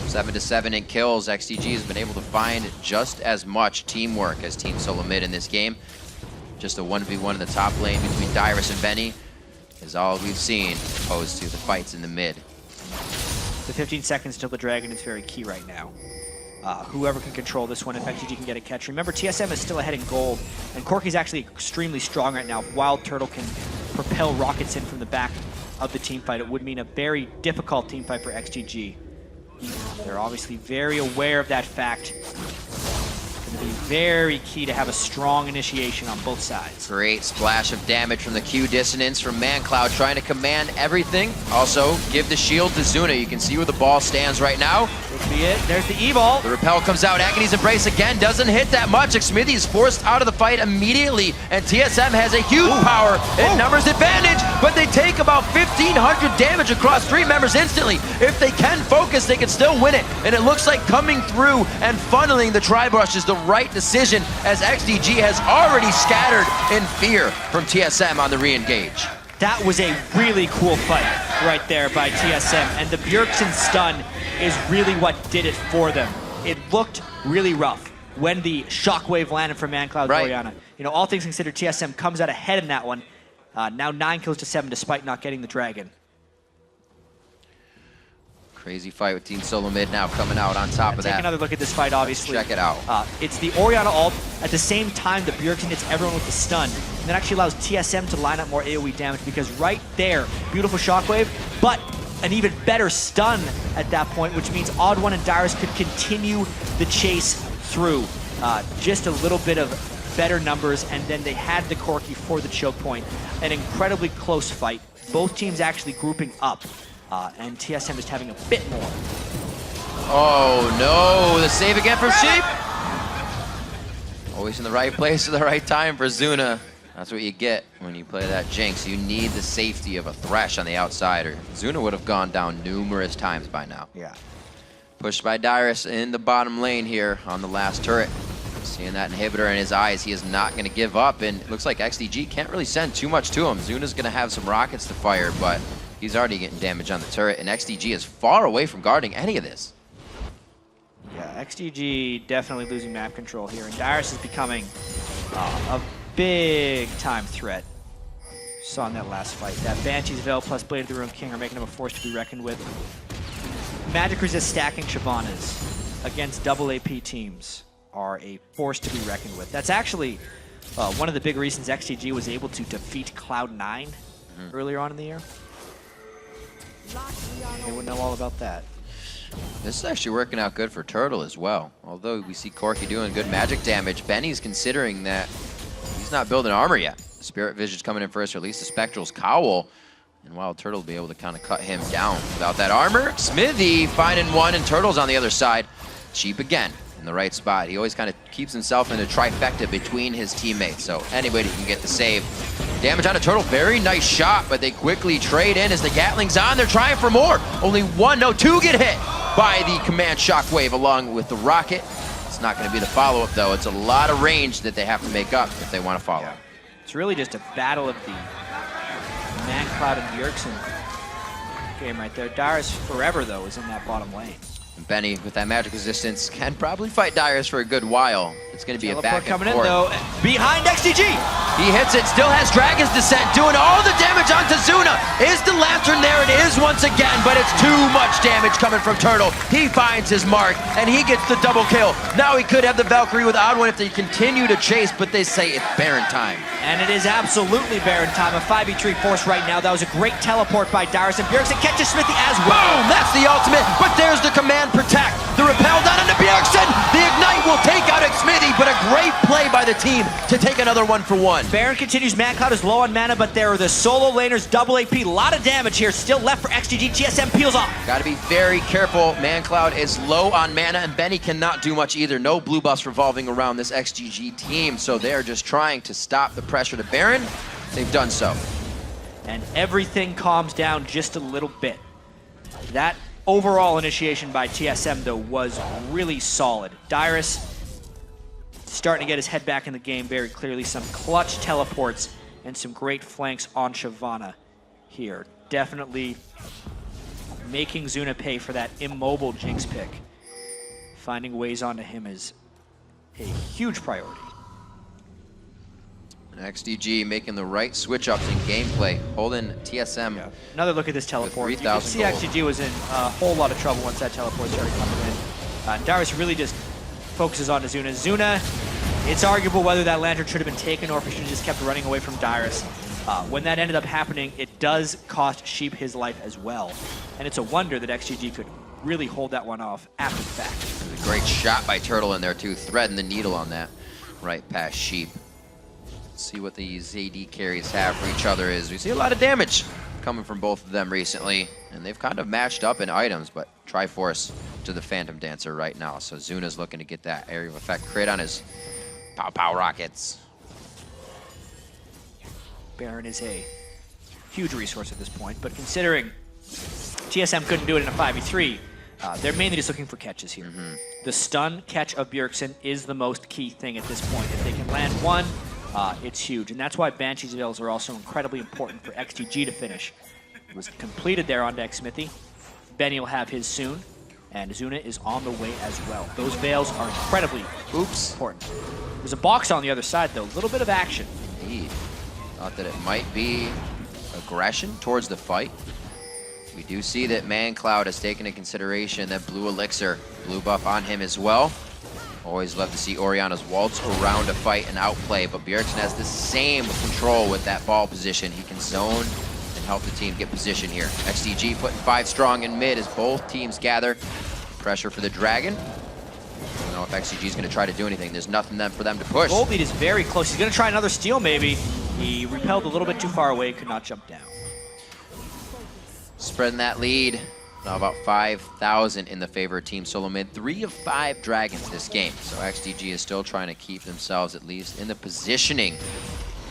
7-7 in kills. XDG has been able to find just as much teamwork as Team SoloMid in this game. Just a 1v1 in the top lane between Dyrus and Benny is all we've seen, opposed to the fights in the mid. The 15 seconds till the Dragon is very key right now. Whoever can control this one, if XDG can get a catch. Remember, TSM is still ahead in gold, and Corki's actually extremely strong right now. If WildTurtle can propel rockets in from the back of the team fight, it would mean a very difficult team fight for XDG. They're obviously very aware of that fact. It's going to be very key to have a strong initiation on both sides. Great splash of damage from the Q dissonance from mancloud, trying to command everything. Also, give the shield to Zuna. You can see where the ball stands right now. Could be it. There's the E-ball. The repel comes out. Agony's Embrace again. Doesn't hit that much. Xmithie is forced out of the fight immediately. And TSM has a huge power and numbers advantage, but they take about 1,500 damage across 3 members instantly. If they can focus, they can still win it. And it looks like coming through and funneling the Tri-Brush is the right decision, as XDG has already scattered in fear from TSM on the re-engage. That was a really cool fight right there by TSM, and the Bjergsen stun is really what did it for them. It looked really rough when the shockwave landed from mancloud Orianna. You know, all things considered, TSM comes out ahead in that one. Now 9 kills to 7 despite not getting the Dragon. Crazy fight with Team SoloMid now coming out on top of that. Take another look at this fight, obviously. Check it out. It's the Orianna ult. At the same time, the Bjergsen hits everyone with the stun. And that actually allows TSM to line up more AoE damage, because right there, beautiful shockwave, but an even better stun at that point, which means TheOddOne and Dyrus could continue the chase through. Just a little bit of better numbers, and then they had the Corki for the choke point. An incredibly close fight. Both teams actually grouping up. And TSM just having a bit more. Oh no, the save again from Sheep. Always in the right place at the right time for Zuna. That's what you get when you play that Jinx. You need the safety of a Thresh on the outside, or Zuna would have gone down numerous times by now. Yeah. Pushed by Dyrus in the bottom lane here on the last turret. Seeing that inhibitor in his eyes, he is not going to give up, and it looks like XDG can't really send too much to him. Zuna's going to have some rockets to fire, but he's already getting damage on the turret, and XDG is far away from guarding any of this. Yeah, XDG definitely losing map control here, and Dyrus is becoming a big-time threat. Saw in that last fight. That Banshee's Veil plus Blade of the Ruined King are making him a force to be reckoned with. Magic Resist stacking Shyvanas against double AP teams are a force to be reckoned with. That's actually one of the big reasons XDG was able to defeat Cloud9 earlier on in the year. They would know all about that. This is actually working out good for Turtle as well. Although we see Corki doing good magic damage, Benny's considering that he's not building armor yet. Spirit Vision's coming in first, or at least the Spectral's Cowl. And WildTurtle will be able to kind of cut him down without that armor. Xmithie finding one, and Turtle's on the other side. Cheap again in the right spot. He always kind of keeps himself in a trifecta between his teammates, so anybody can get the save. Damage on a Turtle, very nice shot, but they quickly trade in as the Gatling's on. They're trying for more. Only 1, no, 2 get hit by the command shockwave along with the rocket. It's not going to be the follow-up, though. It's a lot of range that they have to make up if they want to follow. Yeah. It's really just a battle of the mancloud and Bjergsen game right there. Dyrus forever, though, is in that bottom lane. And Benny, with that magic resistance, can probably fight Dyrus for a good while. It's going to be a back and coming forth. in, though. Behind XDG! He hits it, still has Dragon's Descent, doing all the damage onto Zuna. Zuna, is the Lantern there? It is once again, but it's too much damage coming from Turtle. He finds his mark, and he gets the double kill. Now he could have the Valkyrie with OddOne if they continue to chase, but they say it's Baron time. And it is absolutely Baron time. A 5v3 force right now. That was a great teleport by Dyrus, and Bjergsen catches Xmithie as well. Boom! That's the ultimate, but there's the command protect. The repel down into Bjergsen. The ignite will take out Xmithie, but a great play by the team to take another 1-for-1. Baron continues. mancloud is low on mana, but there are the solo laners, double AP. A lot of damage here still left for XDG. TSM peels off. Got to be very careful. mancloud is low on mana, and Benny cannot do much either. No blue buffs revolving around this XDG team, so they're just trying to stop the pressure to Baron. They've done so. And everything calms down just a little bit. That overall initiation by TSM, though, was really solid. Dyrus starting to get his head back in the game very clearly. Some clutch teleports and some great flanks on Shyvana here. Definitely making Zuna pay for that immobile Jinx pick. Finding ways onto him is a huge priority. XDG making the right switch-ups in gameplay, holding TSM. Yeah. Another look at this teleport. You can see gold. XDG was in a whole lot of trouble once that teleport started coming in. Dyrus really just focuses on Zuna. Zuna, it's arguable whether that lantern should have been taken or if he should have just kept running away from Dyrus. When that ended up happening, it does cost Sheep his life as well. And it's a wonder that XDG could really hold that one off after the fact. A great shot by Turtle in there too, threading the needle on that right past Sheep. See what these AD carries have for each other is. We see a lot of damage coming from both of them recently, and they've kind of matched up in items, but Triforce to the Phantom Dancer right now. So Zuna's looking to get that area of effect crit on his pow rockets. Baron is a huge resource at this point, but considering TSM couldn't do it in a 5v3, they're mainly just looking for catches here. The stun catch of Bjergsen is the most key thing at this point. If they can land one, it's huge, and that's why Banshee's Veils are also incredibly important for XDG to finish. It was completed there onto Xmithie. Benny will have his soon, and Zuna is on the way as well. Those Veils are incredibly important. There's a box on the other side, though. A little bit of action. Indeed. Thought that it might be aggression towards the fight. We do see that mancloud has taken into consideration that blue elixir, blue buff on him as well. Always love to see Orianna's waltz around a fight and outplay, but Bjergsen has the same control with that ball position. He can zone and help the team get position here. XDG putting 5 strong in mid as both teams gather. Pressure for the Dragon. I don't know if XDG is going to try to do anything. There's nothing for them to push. Gold lead is very close. He's going to try another steal, maybe. He repelled a little bit too far away, could not jump down. Spreading that lead. Now about 5,000 in the favor of Team SoloMid. 3 of 5 dragons this game. So XDG is still trying to keep themselves at least in the positioning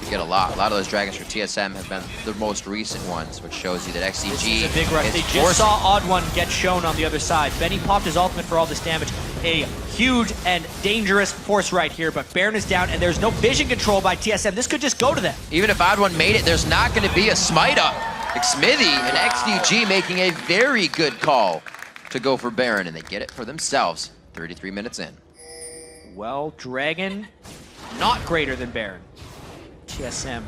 to get a lot. A lot of those dragons for TSM have been the most recent ones, which shows you that XDG this is a big rush. They just saw OddOne get shown on the other side. Benny popped his ultimate for all this damage. A huge and dangerous force right here, but Baron is down, and there's no vision control by TSM. This could just go to them. Even if OddOne made it, there's not going to be a smite up. Xmithie and XDG making a very good call to go for Baron, and they get it for themselves 33 minutes in. Well, Dragon, not greater than Baron. TSM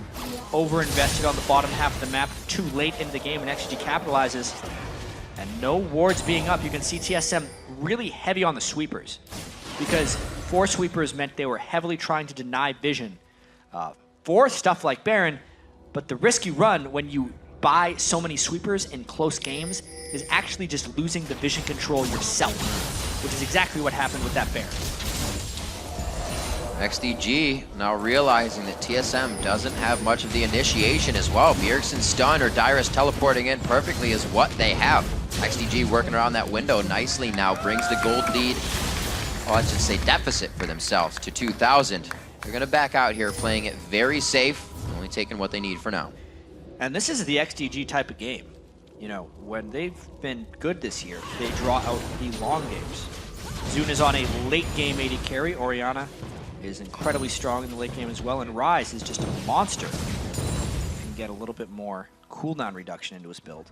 overinvested on the bottom half of the map too late in the game, and XDG capitalizes. And no wards being up. You can see TSM really heavy on the sweepers, because 4 sweepers meant they were heavily trying to deny vision for stuff like Baron, but the risk you run when you buy so many sweepers in close games is actually just losing the vision control yourself, which is exactly what happened with that Baron. XDG now realizing that TSM doesn't have much of the initiation as well. Bjergsen stun or Dyrus teleporting in perfectly is what they have. XDG working around that window nicely now brings the gold lead, well, let's just say deficit for themselves to 2,000. They're gonna back out here playing it very safe, only taking what they need for now. And this is the XDG type of game. You know, when they've been good this year, they draw out the long games. Zuna's on a late game AD carry. Orianna is incredibly strong in the late game as well, and Ryze is just a monster. Can get a little bit more cooldown reduction into his build.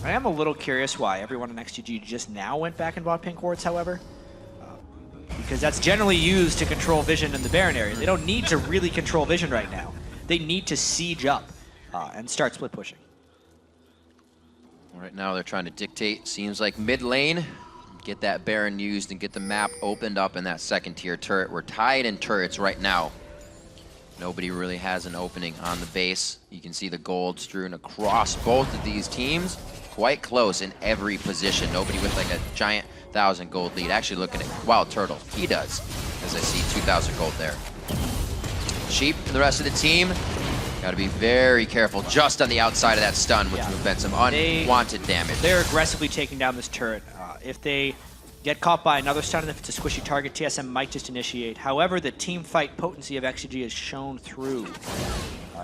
I am a little curious why everyone in XDG just now went back and bought pink wards, however. Because that's generally used to control vision in the Baron area. They don't need to really control vision right now. They need to siege up. and start split pushing. Right now they're trying to dictate, seems like mid lane, get that Baron used and get the map opened up in that second tier turret. We're tied in turrets right now. Nobody really has an opening on the base. You can see the gold strewn across both of these teams. Quite close in every position. Nobody with like a giant 1,000 gold lead. Actually looking at WildTurtle, he does, as I see 2,000 gold there. Sheep and the rest of the team, got to be very careful just on the outside of that stun, which would have been some unwanted damage. They're aggressively taking down this turret. If they get caught by another stun, and if it's a squishy target, TSM might just initiate. However, the team fight potency of XDG has shown through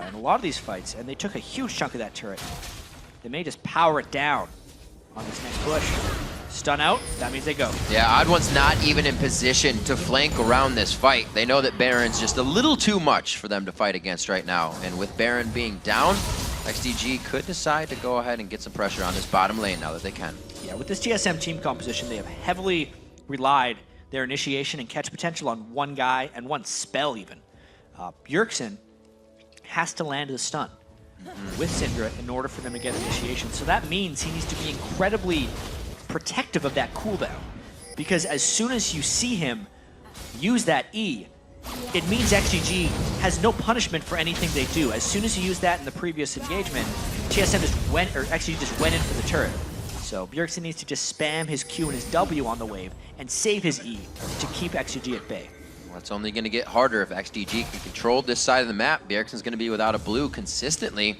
in a lot of these fights, and they took a huge chunk of that turret. They may just power it down on this next push. Stun out, that means they go. Yeah, OddOne's not even in position to flank around this fight. They know that Baron's just a little too much for them to fight against right now. And with Baron being down, XDG could decide to go ahead and get some pressure on this bottom lane now that they can. Yeah, with this TSM team composition, they have heavily relied their initiation and catch potential on one guy and one spell even. Bjergsen has to land the stun with Syndra in order for them to get initiation. So that means he needs to be incredibly protective of that cooldown, because as soon as you see him use that E, it means XDG has no punishment for anything they do. As soon as you use that in the previous engagement, TSM just went, or XDG just went in for the turret. So Bjergsen needs to just spam his Q and his W on the wave and save his E to keep XDG at bay. Well, it's only going to get harder if XDG can control this side of the map. Bjergsen's going to be without a blue consistently.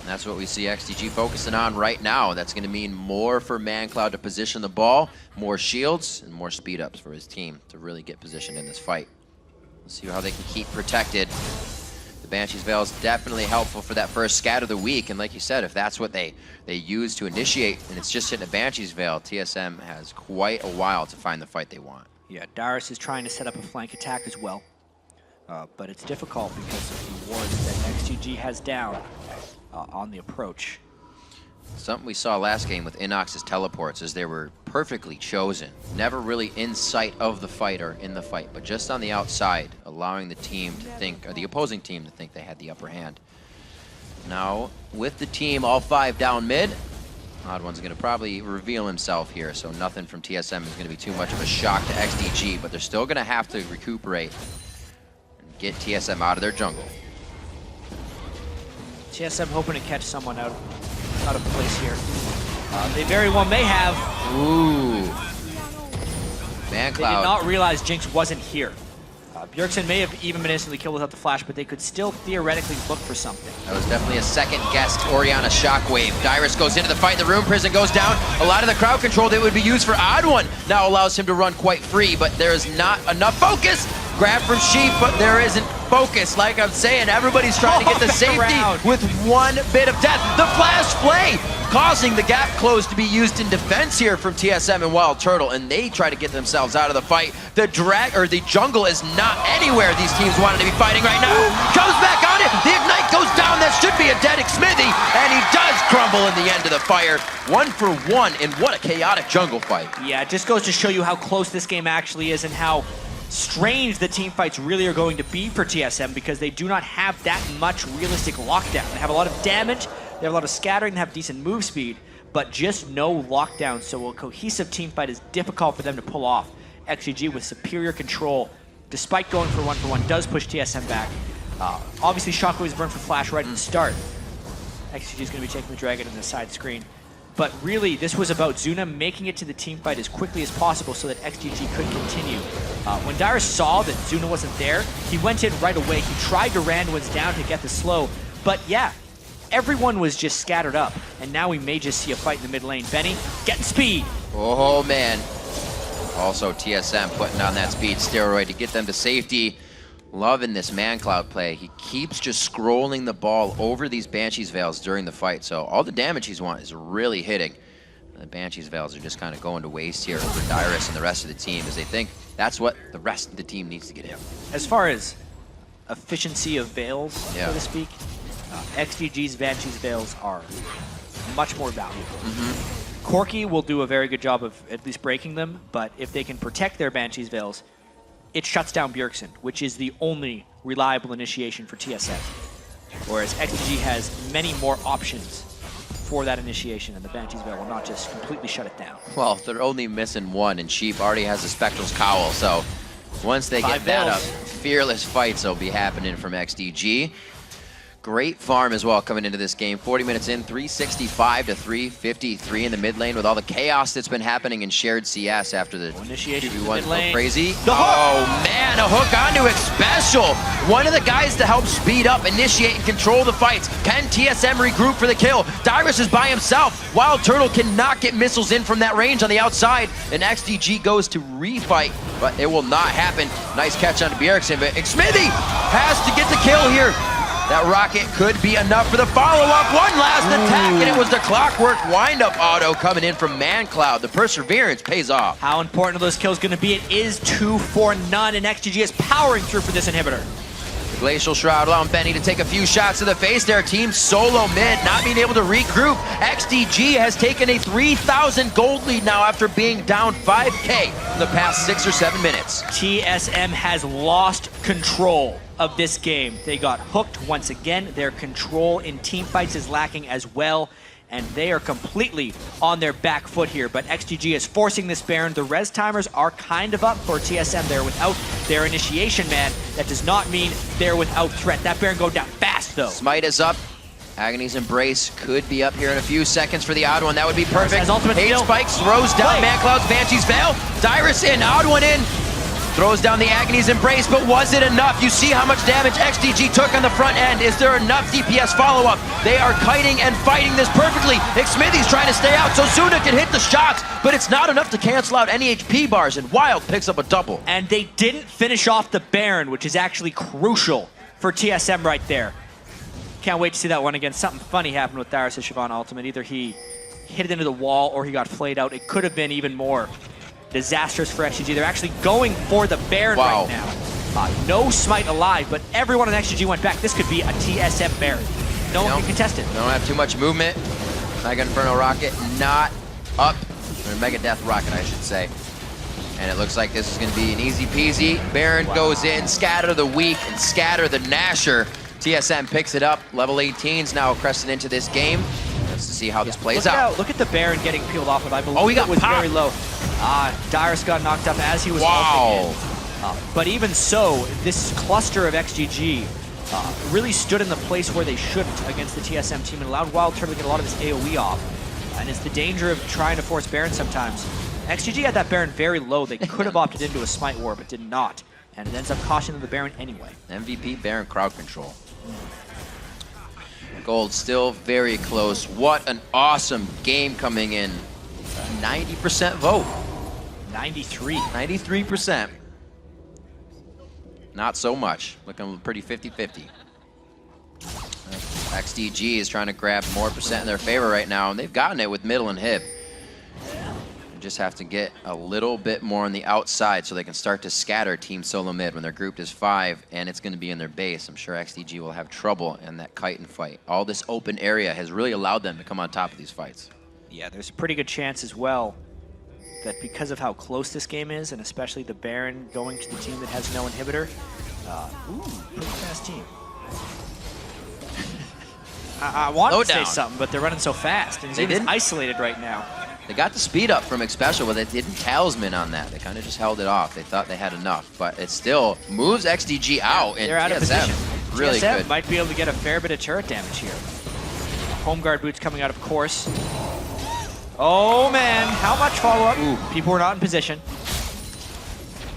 And that's what we see XDG focusing on right now. That's going to mean more for mancloud to position the ball, more shields, and more speed ups for his team to really get positioned in this fight. Let's see how they can keep protected. The Banshee's Veil is definitely helpful for that first scat of the week. And like you said, if that's what they use to initiate and it's just hitting a Banshee's Veil, TSM has quite a while to find the fight they want. Yeah, Dyrus is trying to set up a flank attack as well. But it's difficult because of the wards that XDG has down on the approach. Something we saw last game with Inox's teleports is they were perfectly chosen. Never really in sight of the fight or in the fight, but just on the outside, allowing the team to think, or the opposing team to think they had the upper hand. Now, with the team all 5 down mid, OddOne's going to probably reveal himself here, so nothing from TSM is going to be too much of a shock to XDG, but they're still going to have to recuperate and get TSM out of their jungle. TSM hoping to catch someone out of place here. They very well may have. Ooh. mancloud. They did not realize Jinx wasn't here. Bjergsen may have even been instantly killed without the flash, but they could still theoretically look for something. That was definitely a second-guessed Orianna shockwave. Dyrus goes into the fight, the Rune Prison goes down. A lot of the crowd control that would be used for OddOne now allows him to run quite free, but there is not enough focus. Grab from Sheep, but there isn't focus. Like I'm saying, everybody's trying to get the safety with one bit of death. The flash play causing the gap close to be used in defense here from TSM and WildTurtle, and they try to get themselves out of the fight. The jungle is not anywhere these teams wanted to be fighting right now. Comes back on it. The Ignite goes down. That should be a dead Xmithie, and he does crumble in the end of the fire. 1 for 1, and what a chaotic jungle fight. Yeah, it just goes to show you how close this game actually is and how strange the team fights really are going to be for TSM, because they do not have that much realistic lockdown. They have a lot of damage, they have a lot of scattering, they have decent move speed, but just no lockdown, so a cohesive team fight is difficult for them to pull off. XDG with superior control, despite going for 1 does push TSM back. Obviously Shockwave's burn for flash right at the start. XDG is going to be taking the dragon in the side screen. But really, this was about Zuna making it to the team fight as quickly as possible so that XDG could continue. When Dyrus saw that Zuna wasn't there, he went in right away. He tried to Randuin's down to get the slow. But yeah, everyone was just scattered up. And now we may just see a fight in the mid lane. Benny, getting speed. Oh, man. Also, TSM putting on that speed steroid to get them to safety. Loving this mancloud play. He keeps just scrolling the ball over these Banshee's Veils during the fight, so all the damage he's won is really hitting. The Banshee's Veils are just kind of going to waste here for Dyrus and the rest of the team, as they think that's what the rest of the team needs to get in. As far as efficiency of Veils, so to speak, XDG's Banshee's Veils are much more valuable. Corki will do a very good job of at least breaking them, but if they can protect their Banshee's Veils, it shuts down Bjergsen, which is the only reliable initiation for TSM. whereas XDG has many more options for that initiation, and the Banshee's Veil will not just completely shut it down. Well, they're only missing one, and Sheep already has a Spectral's Cowl, so once they get that up, fearless fights will be happening from XDG. Great farm as well coming into this game. 40 minutes in, 365 to 353 in the mid lane with all the chaos that's been happening in shared CS after the initiation 2v1 crazy. Oh man, a hook onto Xpecial. One of the guys to help speed up, initiate, and control the fights. Can TSM regroup for the kill? Dyrus is by himself. WildTurtle cannot get missiles in from that range on the outside, and XDG goes to refight, but it will not happen. Nice catch on Bjergsen, but Xmithie has to get the kill here. That rocket could be enough for the follow-up. One last attack, and it was the clockwork wind-up auto coming in from mancloud. The perseverance pays off. How important are those kills going to be? It is 2 for none, and XDG is powering through for this inhibitor. The Glacial Shroud allowing Benny to take a few shots to the face there. Team SoloMid not being able to regroup. XDG has taken a 3,000 gold lead now after being down 5K in the past 6 or 7 minutes. TSM has lost control of this game. They got hooked once again. Their control in team fights is lacking as well, and they are completely on their back foot here. But XDG is forcing this Baron. The res timers are kind of up for TSM there without their initiation man. That does not mean they're without threat. That Baron go down fast though. Smite is up. Agony's Embrace could be up here in a few seconds for the OddOne. That would be perfect. Hate Spikes throws down mancloud's Banshee's Veil. Dyrus in, OddOne in. Throws down the Agony's Embrace, but was it enough? You see how much damage XDG took on the front end. Is there enough DPS follow-up? They are kiting and fighting this perfectly. Xmithie's trying to stay out so Zuna can hit the shots, but it's not enough to cancel out any HP bars, and Wild picks up a double. And they didn't finish off the Baron, which is actually crucial for TSM right there. Can't wait to see that one again. Something funny happened with Dyrus' Shyvana ultimate. Either he hit it into the wall or he got flayed out. It could have been even more disastrous for XDG. They're actually going for the Baron right now. No Smite alive, but everyone on XDG went back. This could be a TSM Baron. No one can contest it. They don't have too much movement. Mega Inferno Rocket not up. Or Mega Death Rocket, I should say. And it looks like this is going to be an easy peasy. Baron goes in, scatter the weak, and scatter the Nasher. TSM picks it up. Level 18's now crested into this game. Let's see how this plays out. Look at the Baron getting peeled off of. I believe it was very low. Dyrus got knocked up as he was ulting in. But even so, this cluster of XGG really stood in the place where they shouldn't against the TSM team and allowed WildTurtle to get a lot of this AoE off. And it's the danger of trying to force Baron sometimes. XGG had that Baron very low. They could have opted into a Smite War, but did not. And it ends up costing them the Baron anyway. MVP Baron crowd control. Gold still very close. What an awesome game coming in. 90% vote. 93%. Not so much. Looking pretty 50-50. XDG is trying to grab more percent in their favor right now, and they've gotten it with middle and hip. They just have to get a little bit more on the outside so they can start to scatter Team SoloMid when they're grouped as 5, and it's going to be in their base. I'm sure XDG will have trouble in that kite and fight. All this open area has really allowed them to come on top of these fights. Yeah, there's a pretty good chance as well that because of how close this game is, and especially the Baron going to the team that has no inhibitor, pretty fast team. I wanted to say something, but they're running so fast, and Zuna's isolated right now. They got the speed up from Xpecial, but they didn't talisman on that. They kind of just held it off. They thought they had enough, but it still moves XDG out. And they're out of position. Really TSM good. Might be able to get a fair bit of turret damage here. Home guard boots coming out, of course. Oh man, how much follow-up? People were not in position.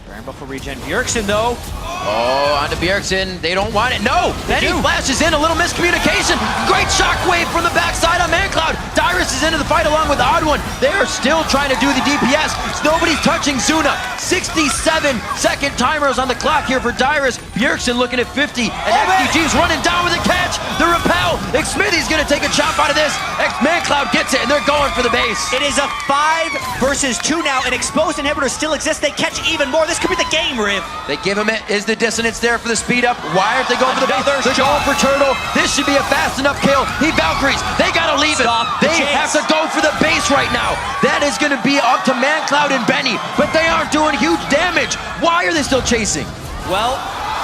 Baron buff for regen. Bjergsen though. Oh, onto Bjergsen. They don't want it. No! Then he flashes in. A little miscommunication. Great shockwave from the backside on mancloud. Dyrus is into the fight along with OddOne. They are still trying to do the DPS. Nobody's touching Zuna. 67-second timers on the clock here for Dyrus. Bjergsen looking at 50. And XDG's running down with a catch. The repel. Xmithie's going to take a chop out of this. mancloud gets it, and they're going for the base. It is a 5 versus 2 now. An exposed inhibitor still exists. They catch even more. This could be the game, Riv. They give him it. Is the dissonance there for the speed up? Why aren't they going for the base? They're going for Turtle. This should be a fast enough kill. He Valkyries. They got to leave it. They have to go for the base right now. That is going to be up to mancloud and Benny, but they aren't doing huge damage. Why are they still chasing? Well,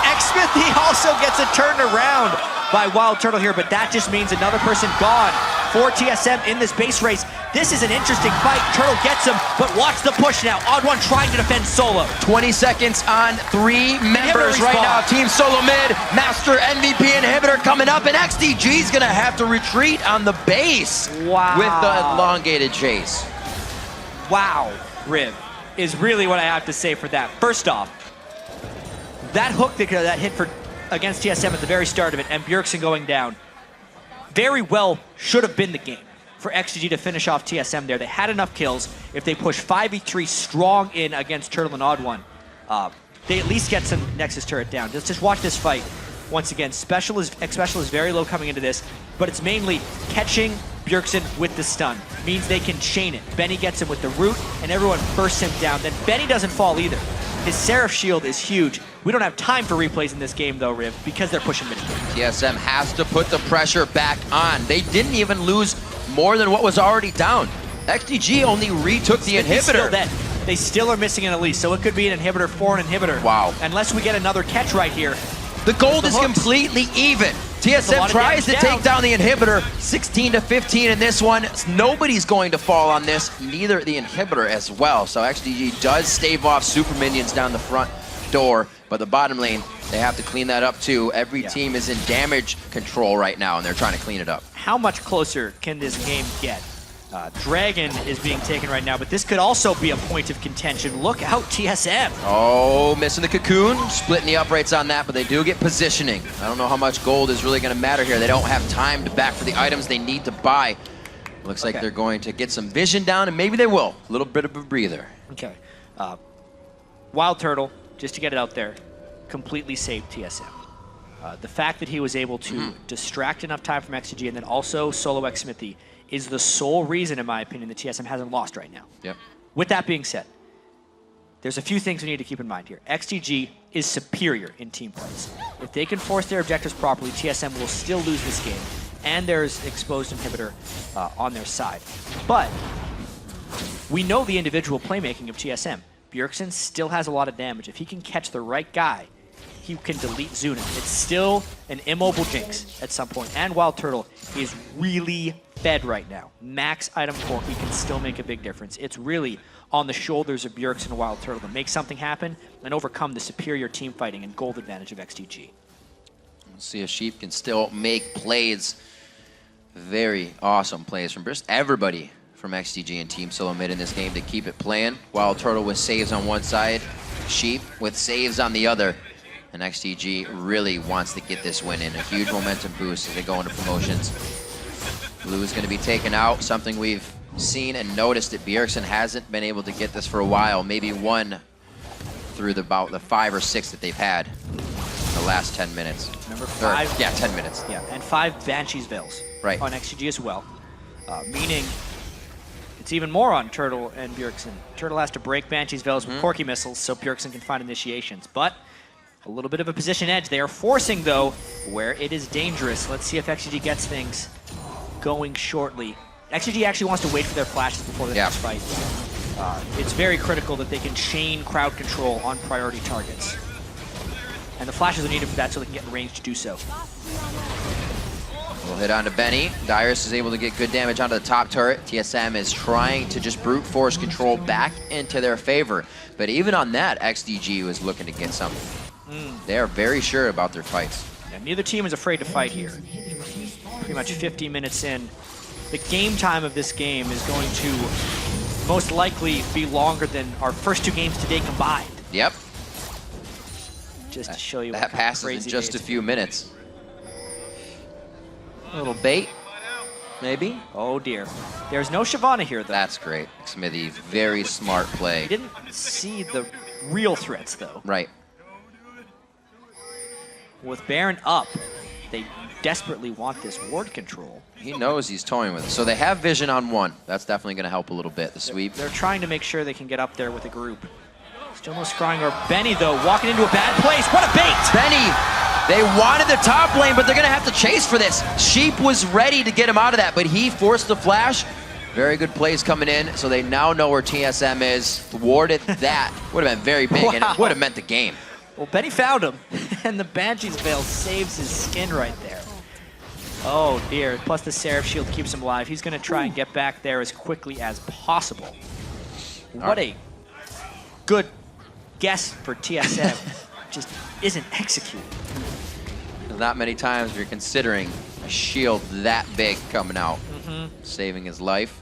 Xmithie also gets it turned around by WildTurtle here, but that just means another person gone for TSM in this base race. This is an interesting fight. Turtle gets him, but watch the push now. OddOne trying to defend solo. 20 seconds on 3 members right now. Team SoloMid, Master MVP inhibitor coming up, and XDG is gonna have to retreat on the base. Wow. With the elongated chase. Wow, Riv, is really what I have to say for that. First off, that hook that hit for against TSM at the very start of it, and Bjergsen going down, very well should have been the game for XDG to finish off TSM there. They had enough kills. If they push 5v3 strong in against Turtle and OddOne, they at least get some Nexus turret down. Just watch this fight. Once again, Xpecial is very low coming into this, but it's mainly catching Bjergsen with the stun. Means they can chain it. Benny gets him with the root, and everyone bursts him down. Then Benny doesn't fall either. His Seraph shield is huge. We don't have time for replays in this game though, Riv, because they're pushing mid. TSM has to put the pressure back on. They didn't even lose more than what was already down. XDG only retook the inhibitor. They still are missing an Elise, so it could be an inhibitor for an inhibitor. Wow. Unless we get another catch right here. The gold is completely even. TSM tries to take down the inhibitor, 16 to 15 in this one. Nobody's going to fall on this, neither the inhibitor as well. So XDG does stave off super minions down the front door, but the bottom lane, they have to clean that up too. Every team is in damage control right now, and they're trying to clean it up. How much closer can this game get? Dragon is being taken right now, but this could also be a point of contention. Look out, TSM. Oh, missing the cocoon, splitting the uprights on that, but they do get positioning. I don't know how much gold is really going to matter here. They don't have time to back for the items they need to buy. Looks like they're going to get some vision down, and maybe they will. A little bit of a breather. Okay. WildTurtle, just to get it out there, completely saved TSM. The fact that he was able to distract enough time from XDG and then also solo Xmithie is the sole reason, in my opinion, that TSM hasn't lost right now. Yep. With that being said, there's a few things we need to keep in mind here. XDG is superior in team fights. If they can force their objectives properly, TSM will still lose this game, and there's exposed inhibitor on their side. But we know the individual playmaking of TSM. Bjergsen still has a lot of damage. If he can catch the right guy, he can delete Zuna. It's still an immobile Jinx at some point, and WildTurtle is really fed right now. Max item Corki can still make a big difference. It's really on the shoulders of Bjergsen and WildTurtle to make something happen and overcome the superior team fighting and gold advantage of XDG. We'll see if Sheep can still make plays. Very awesome plays from just everybody from XDG and Team SoloMid in this game to keep it playing. WildTurtle with saves on one side, Sheep with saves on the other. And XDG really wants to get this win in. A huge momentum boost as they go into promotions. Blue is going to be taken out, something we've seen and noticed that Bjergsen hasn't been able to get this for a while. Maybe one through about the 5 or 6 that they've had in the last 10 minutes. Number 5. Yeah, 10 minutes. Yeah, and 5 Banshee's Veils on XDG as well. Meaning it's even more on Turtle and Bjergsen. Turtle has to break Banshee's Veils with Corki missiles so Bjergsen can find initiations. But a little bit of a position edge. They are forcing, though, where it is dangerous. Let's see if XDG gets things going shortly. XDG actually wants to wait for their flashes before the next fight. It's very critical that they can chain crowd control on priority targets. And the flashes are needed for that so they can get in range to do so. We'll hit onto Benny. Dyrus is able to get good damage onto the top turret. TSM is trying to just brute force control back into their favor. But even on that, XDG was looking to get something. They are very sure about their fights. Yeah, neither team is afraid to fight here. Pretty much 50 minutes in. The game time of this game is going to most likely be longer than our first 2 games today combined. Yep. Just to show you that passes in just a few minutes. A little bait, maybe? Oh dear. There's no Shyvana here, though. That's great. Xmithie, very smart play. He didn't see the real threats, though. Right. With Baron up, they desperately want this ward control. He knows he's toying with it. So they have vision on 1. That's definitely going to help a little bit, the sweep. They're trying to make sure they can get up there with a group. Still no scrying. Or Benny, though, walking into a bad place. What a bait! Benny, they wanted the top lane, but they're going to have to chase for this. Sheep was ready to get him out of that, but he forced the flash. Very good plays coming in, so they now know where TSM is. Thwarted that. Would have been very big, and it would have meant the game. Well, Benny found him, and the Banshee's Veil saves his skin right there. Oh dear, plus the Seraph Shield keeps him alive. He's gonna try and get back there as quickly as possible. What a good guess for TSM. Just isn't executed. Not many times you're considering a shield that big coming out, saving his life.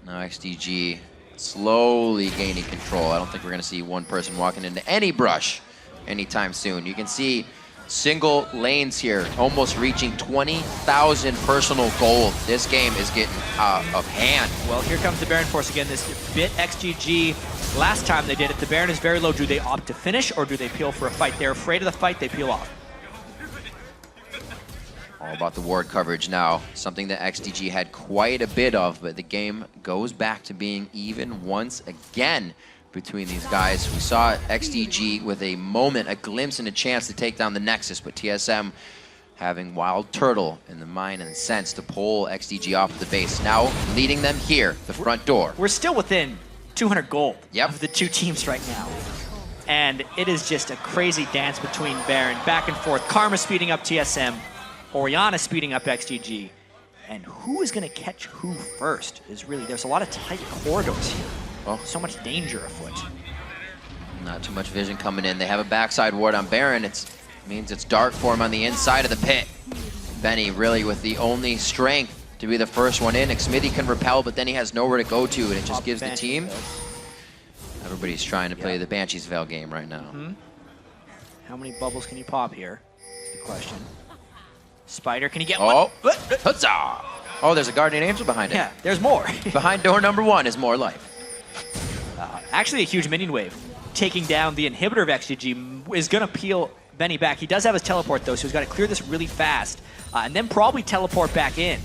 Now XDG slowly gaining control. I don't think we're gonna see one person walking into any brush anytime soon. You can see single lanes here, almost reaching 20,000 personal gold. This game is getting out of hand. Well, here comes the Baron Force again. This bit XGG. Last time they did it, the Baron is very low. Do they opt to finish or do they peel for a fight? They're afraid of the fight, they peel off. All about the ward coverage now. Something that XDG had quite a bit of, but the game goes back to being even once again between these guys. We saw XDG with a moment, a glimpse and a chance to take down the Nexus, but TSM having WildTurtle in the mind and sense to pull XDG off the base. Now leading them here, the front door. We're still within 200 gold Yep. of the two teams right now. And it is just a crazy dance between Baron, back and forth. Karma speeding up TSM, Orianna speeding up XGG. And who is gonna catch who first is really, there's a lot of tight corridors here. Well, So much danger afoot. not too much vision coming in. They have a backside ward on Baron. It means it's dark for him on the inside of the pit. Benny really with the only strength to be the first one in. Xmithie can repel, but then he has nowhere to go to, and it just gives the team. Everybody's trying to play the Banshee's Veil game right now. How many bubbles can you pop here? Is the question. Spider, can he get Oh, one? huzzah! Oh, there's a Guardian Angel behind it. Yeah, there's more. Behind door number 1 is more life. Actually, a huge minion wave. Taking down the inhibitor of XGG is going to peel Benny back. He does have his teleport, though, so he's got to clear this really fast. And then probably teleport back in.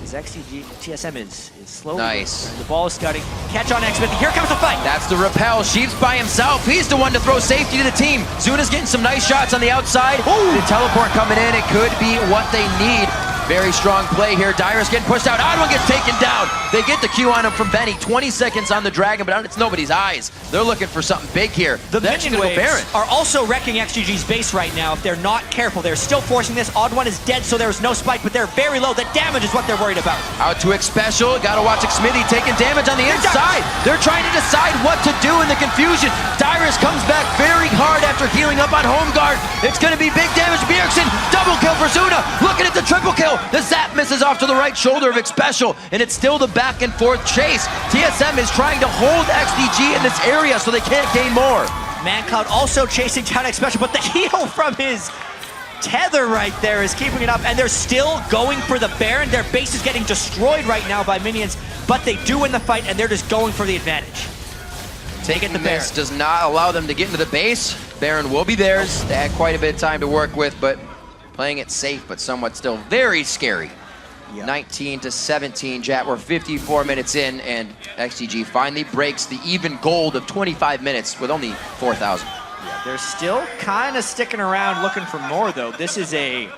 His XGG, TSM is slowly. Nice. The ball is scouting. Catch on Xmithie. Here comes the fight. That's the repel. Sheep's by himself. He's the one to throw safety to the team. Zuna's getting some nice shots on the outside. Ooh. The teleport coming in. It could be what they need. Very strong play here. Dyrus getting pushed out. OddOne gets taken down. They get the Q on him from Benny. 20 seconds on the Dragon, but it's nobody's eyes. They're looking for something big here. The They're minion gonna go Baron. waves are also wrecking XGG's base right now if they're not careful. They're still forcing this. OddOne is dead, so there's no spike, but they're very low. The damage is what they're worried about. Out to Xpecial. Gotta watch Xmithie taking damage on the inside. They're trying to decide what to do in the confusion. Dyrus comes back very hard after healing up on home guard. It's gonna be big damage. Bjergsen, double kill for Zuna. Looking at the triple kill. The zap misses off to the right shoulder of Xpecial, and it's still the back and forth chase. TSM is trying to hold XDG in this area so they can't gain more. mancloud also chasing down Xpecial, but the heal from his tether right there is keeping it up, and they're still going for the Baron. Their base is getting destroyed right now by minions, but they do win the fight, and they're just going for the advantage. Taking this does not allow them to get into the base. Baron will be theirs. They had quite a bit of time to work with, but playing it safe, but somewhat still very scary. 19 to 17, Jat. We're 54 minutes in, and XDG finally breaks the even gold of 25 minutes with only 4,000. Yeah, they're still kind of sticking around looking for more, though. This is a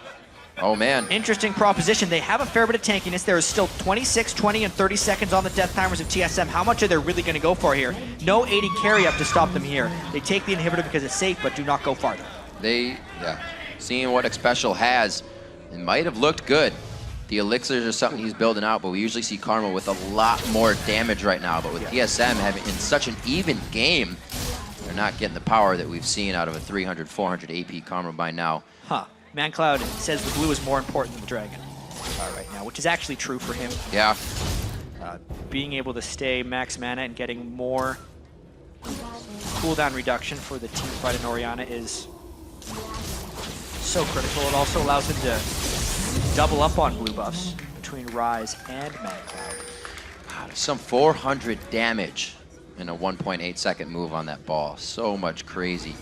interesting proposition. They have a fair bit of tankiness. There is still 26, 20, and 30 seconds on the death timers of TSM. How much are they really going to go for here? No 80 carry up to stop them here. They take the inhibitor because it's safe, but do not go farther. Seeing what Xpecial has, it might have looked good. The elixirs are something he's building out, but we usually see Karma with a lot more damage right now. But with TSM having in such an even game, they're not getting the power that we've seen out of a 300, 400 AP Karma by now. mancloud says the blue is more important than the dragon right now, which is actually true for him. Yeah. Being able to stay max mana and getting more cooldown reduction for the team fight in Orianna is so critical. It also allows him to double up on blue buffs between Ryze and mancloud. Some 400 damage in a 1.8 second move on that ball. So much crazy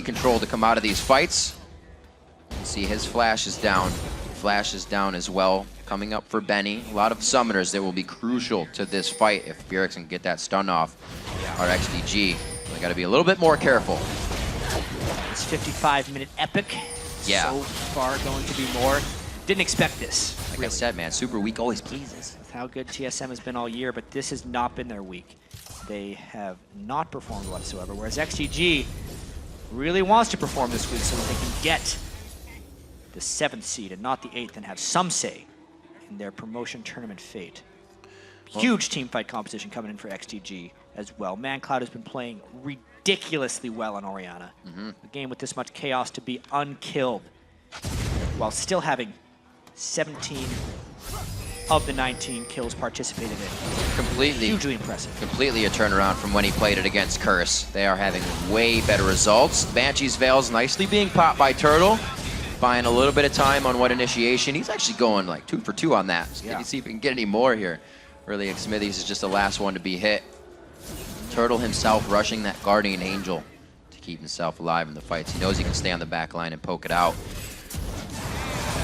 control to come out of these fights. You can see his flash is down. Flash is down as well. Coming up for Benny. A lot of summoners that will be crucial to this fight if Bjergsen can get that stun off our XDG. They got to be a little bit more careful. It's 55-minute epic. Yeah. So far going to be more. Didn't expect this. Like I said, man, super weak always pleases. how good TSM has been all year, but this has not been their week. They have not performed whatsoever, whereas XDG really wants to perform this week so that they can get the 7th seed and not the 8th and have some say in their promotion tournament fate. Huge team fight competition coming in for XDG as well. mancloud has been playing ridiculously well on Orianna. A game with this much chaos to be unkilled while still having 17 of the 19 kills participated in. Completely. Hugely impressive. Completely a turnaround from when he played it against Curse. They are having way better results. Banshee's Veil's nicely being popped by Turtle. Buying a little bit of time on what initiation. He's actually going like 2 for 2 on that. So maybe see if we can get any more here. Really, Xmithie's is just the last one to be hit. Turtle himself rushing that Guardian Angel to keep himself alive in the fights. He knows he can stay on the back line and poke it out.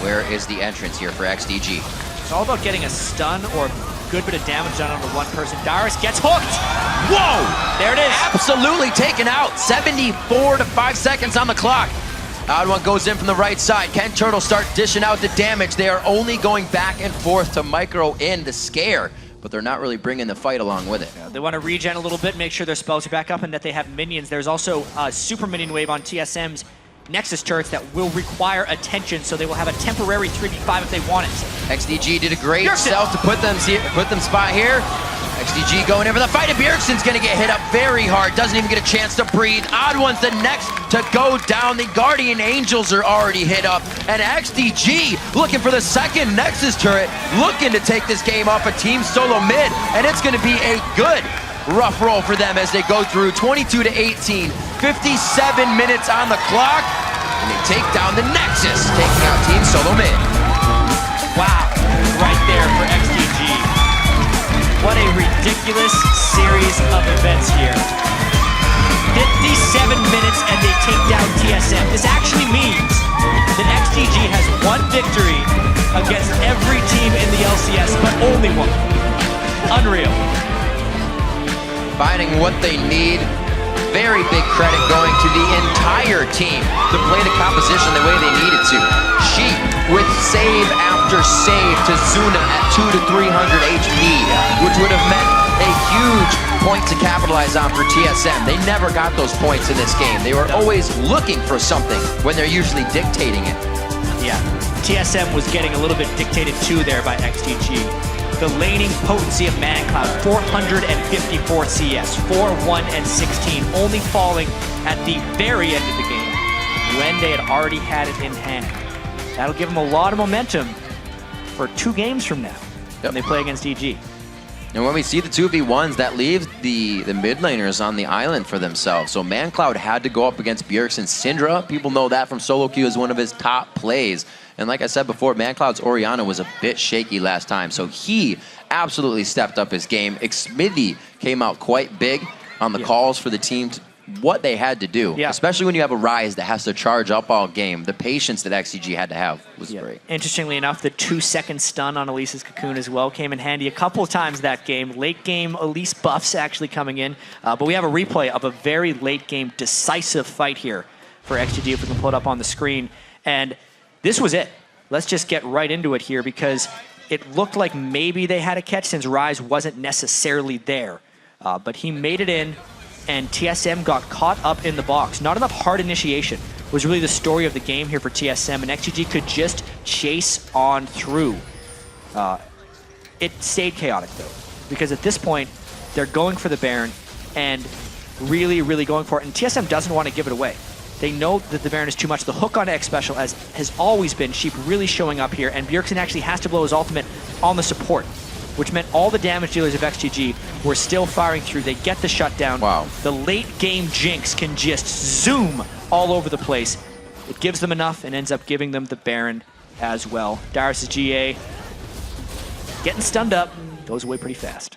Where is the entrance here for XDG? It's all about getting a stun or a good bit of damage done on the one person. Dyrus gets hooked. Whoa! There it is. Absolutely taken out. 74 to 5 seconds on the clock. OddOne goes in from the right side. Can Turtle start dishing out the damage? They are only going back and forth to micro in the scare, but they're not really bringing the fight along with it. Yeah, they want to regen a little bit, make sure their spells are back up and that they have minions. There's also a super minion wave on TSM's Nexus turrets that will require attention, so they will have a temporary 3v5 if they want it. XDG did a great self to put them spot here. XDG going in for the fight, and Bjergsen's gonna get hit up very hard. Doesn't even get a chance to breathe. OddOne's the next to go down. The Guardian Angels are already hit up, and XDG looking for the second Nexus turret, looking to take this game off a team SoloMid, and it's gonna be a good rough roll for them as they go through 22 to 18, 57 minutes on the clock, and they take down the Nexus, taking out team SoloMid. Wow, right there for XDG. What a ridiculous series of events here. 57 minutes and they take down TSM. This actually means that XDG has one victory against every team in the LCS, but only one. Unreal. Finding what they need. Very big credit going to the entire team to play the composition the way they needed to. Sheep with save after save to Zuna at 200 to 300 HP, which would have meant a huge point to capitalize on for TSM. They never got those points in this game. They were always looking for something when they're usually dictating it. Yeah, TSM was getting a little bit dictated to there by XDG. The laning potency of mancloud, 454 CS, 4-1 and 16, only falling at the very end of the game when they had already had it in hand. That'll give them a lot of momentum for 2 games from now when they play against DG. And when we see the 2v1s, that leaves the mid laners on the island for themselves. So mancloud had to go up against Bjergsen. Syndra, people know that from solo queue, as one of his top plays. And like I said before, mancloud's Orianna was a bit shaky last time, so he absolutely stepped up his game. Xmithie came out quite big on the calls for the team, what they had to do, especially when you have a Ryze that has to charge up all game. The patience that XDG had to have was great. Interestingly enough, the 2-second stun on Elise's Cocoon as well came in handy a couple of times that game. Late game Elise buffs actually coming in, but we have a replay of a very late game decisive fight here for XDG if we can pull it up on the screen. And this was it. Let's just get right into it here because it looked like maybe they had a catch since Ryze wasn't necessarily there. But he made it in, and TSM got caught up in the box. Not enough hard initiation was really the story of the game here for TSM, and XDG could just chase on through. It stayed chaotic, though, because at this point, they're going for the Baron and really, really going for it, and TSM doesn't want to give it away. They know that the Baron is too much. The hook on Xpecial has always been Sheep really showing up here, and Bjergsen actually has to blow his ultimate on the support, which meant all the damage dealers of XDG were still firing through. They get the shutdown. Wow. The late game Jinx can just zoom all over the place. It gives them enough and ends up giving them the Baron as well. Dyrus' GA getting stunned up, goes away pretty fast.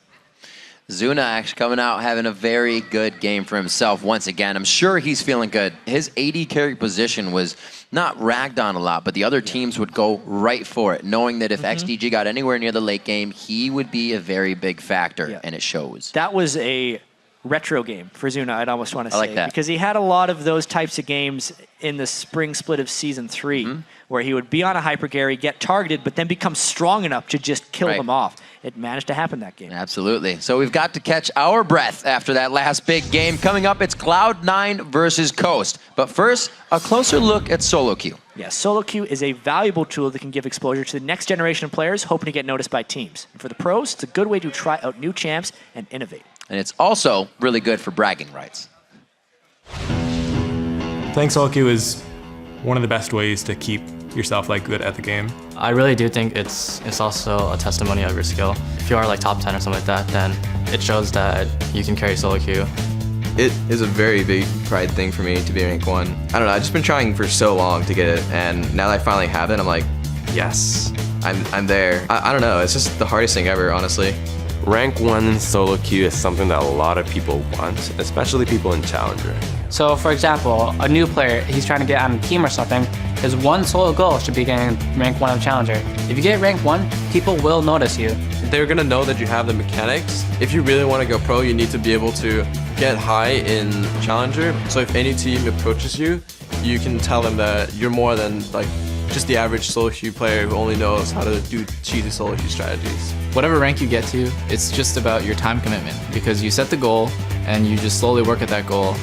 Zuna actually coming out having a very good game for himself once again. I'm sure he's feeling good. His AD carry position was not ragged on a lot, but the other teams would go right for it, knowing that if XDG got anywhere near the late game, he would be a very big factor, and it shows. That was a retro game for Zuna, I'd almost want to say. I like that. Because he had a lot of those types of games in the spring split of Season 3, where he would be on a Hyper Gary, get targeted, but then become strong enough to just kill them off. It managed to happen that game. Absolutely. So we've got to catch our breath after that last big game. Coming up, it's Cloud9 versus Coast. But first, a closer look at solo queue. Yes, solo queue is a valuable tool that can give exposure to the next generation of players hoping to get noticed by teams. And for the pros, it's a good way to try out new champs and innovate. And it's also really good for bragging rights. Playing solo queue is one of the best ways to keep yourself like good at the game. I really do think it's also a testimony of your skill. If you are like top 10 or something like that, then it shows that you can carry solo queue. It is a very big pride thing for me to be rank 1. I don't know, I've just been trying for so long to get it, and now that I finally have it, I'm like, yes, I'm there. I don't know, it's just the hardest thing ever, honestly. Rank 1 solo queue is something that a lot of people want, especially people in Challenger. So for example, a new player, he's trying to get on a team or something, his one solo goal should be getting rank 1 of Challenger. If you get rank 1, people will notice you. They're gonna know that you have the mechanics. If you really want to go pro, you need to be able to get high in Challenger. So if any team approaches you, you can tell them that you're more than like just the average solo queue player who only knows how to do cheesy solo queue strategies. Whatever rank you get to, it's just about your time commitment, because you set the goal and you just slowly work at that goal.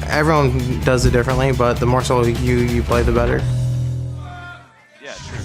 Everyone does it differently, but the more solo you play, the better. Yeah, true.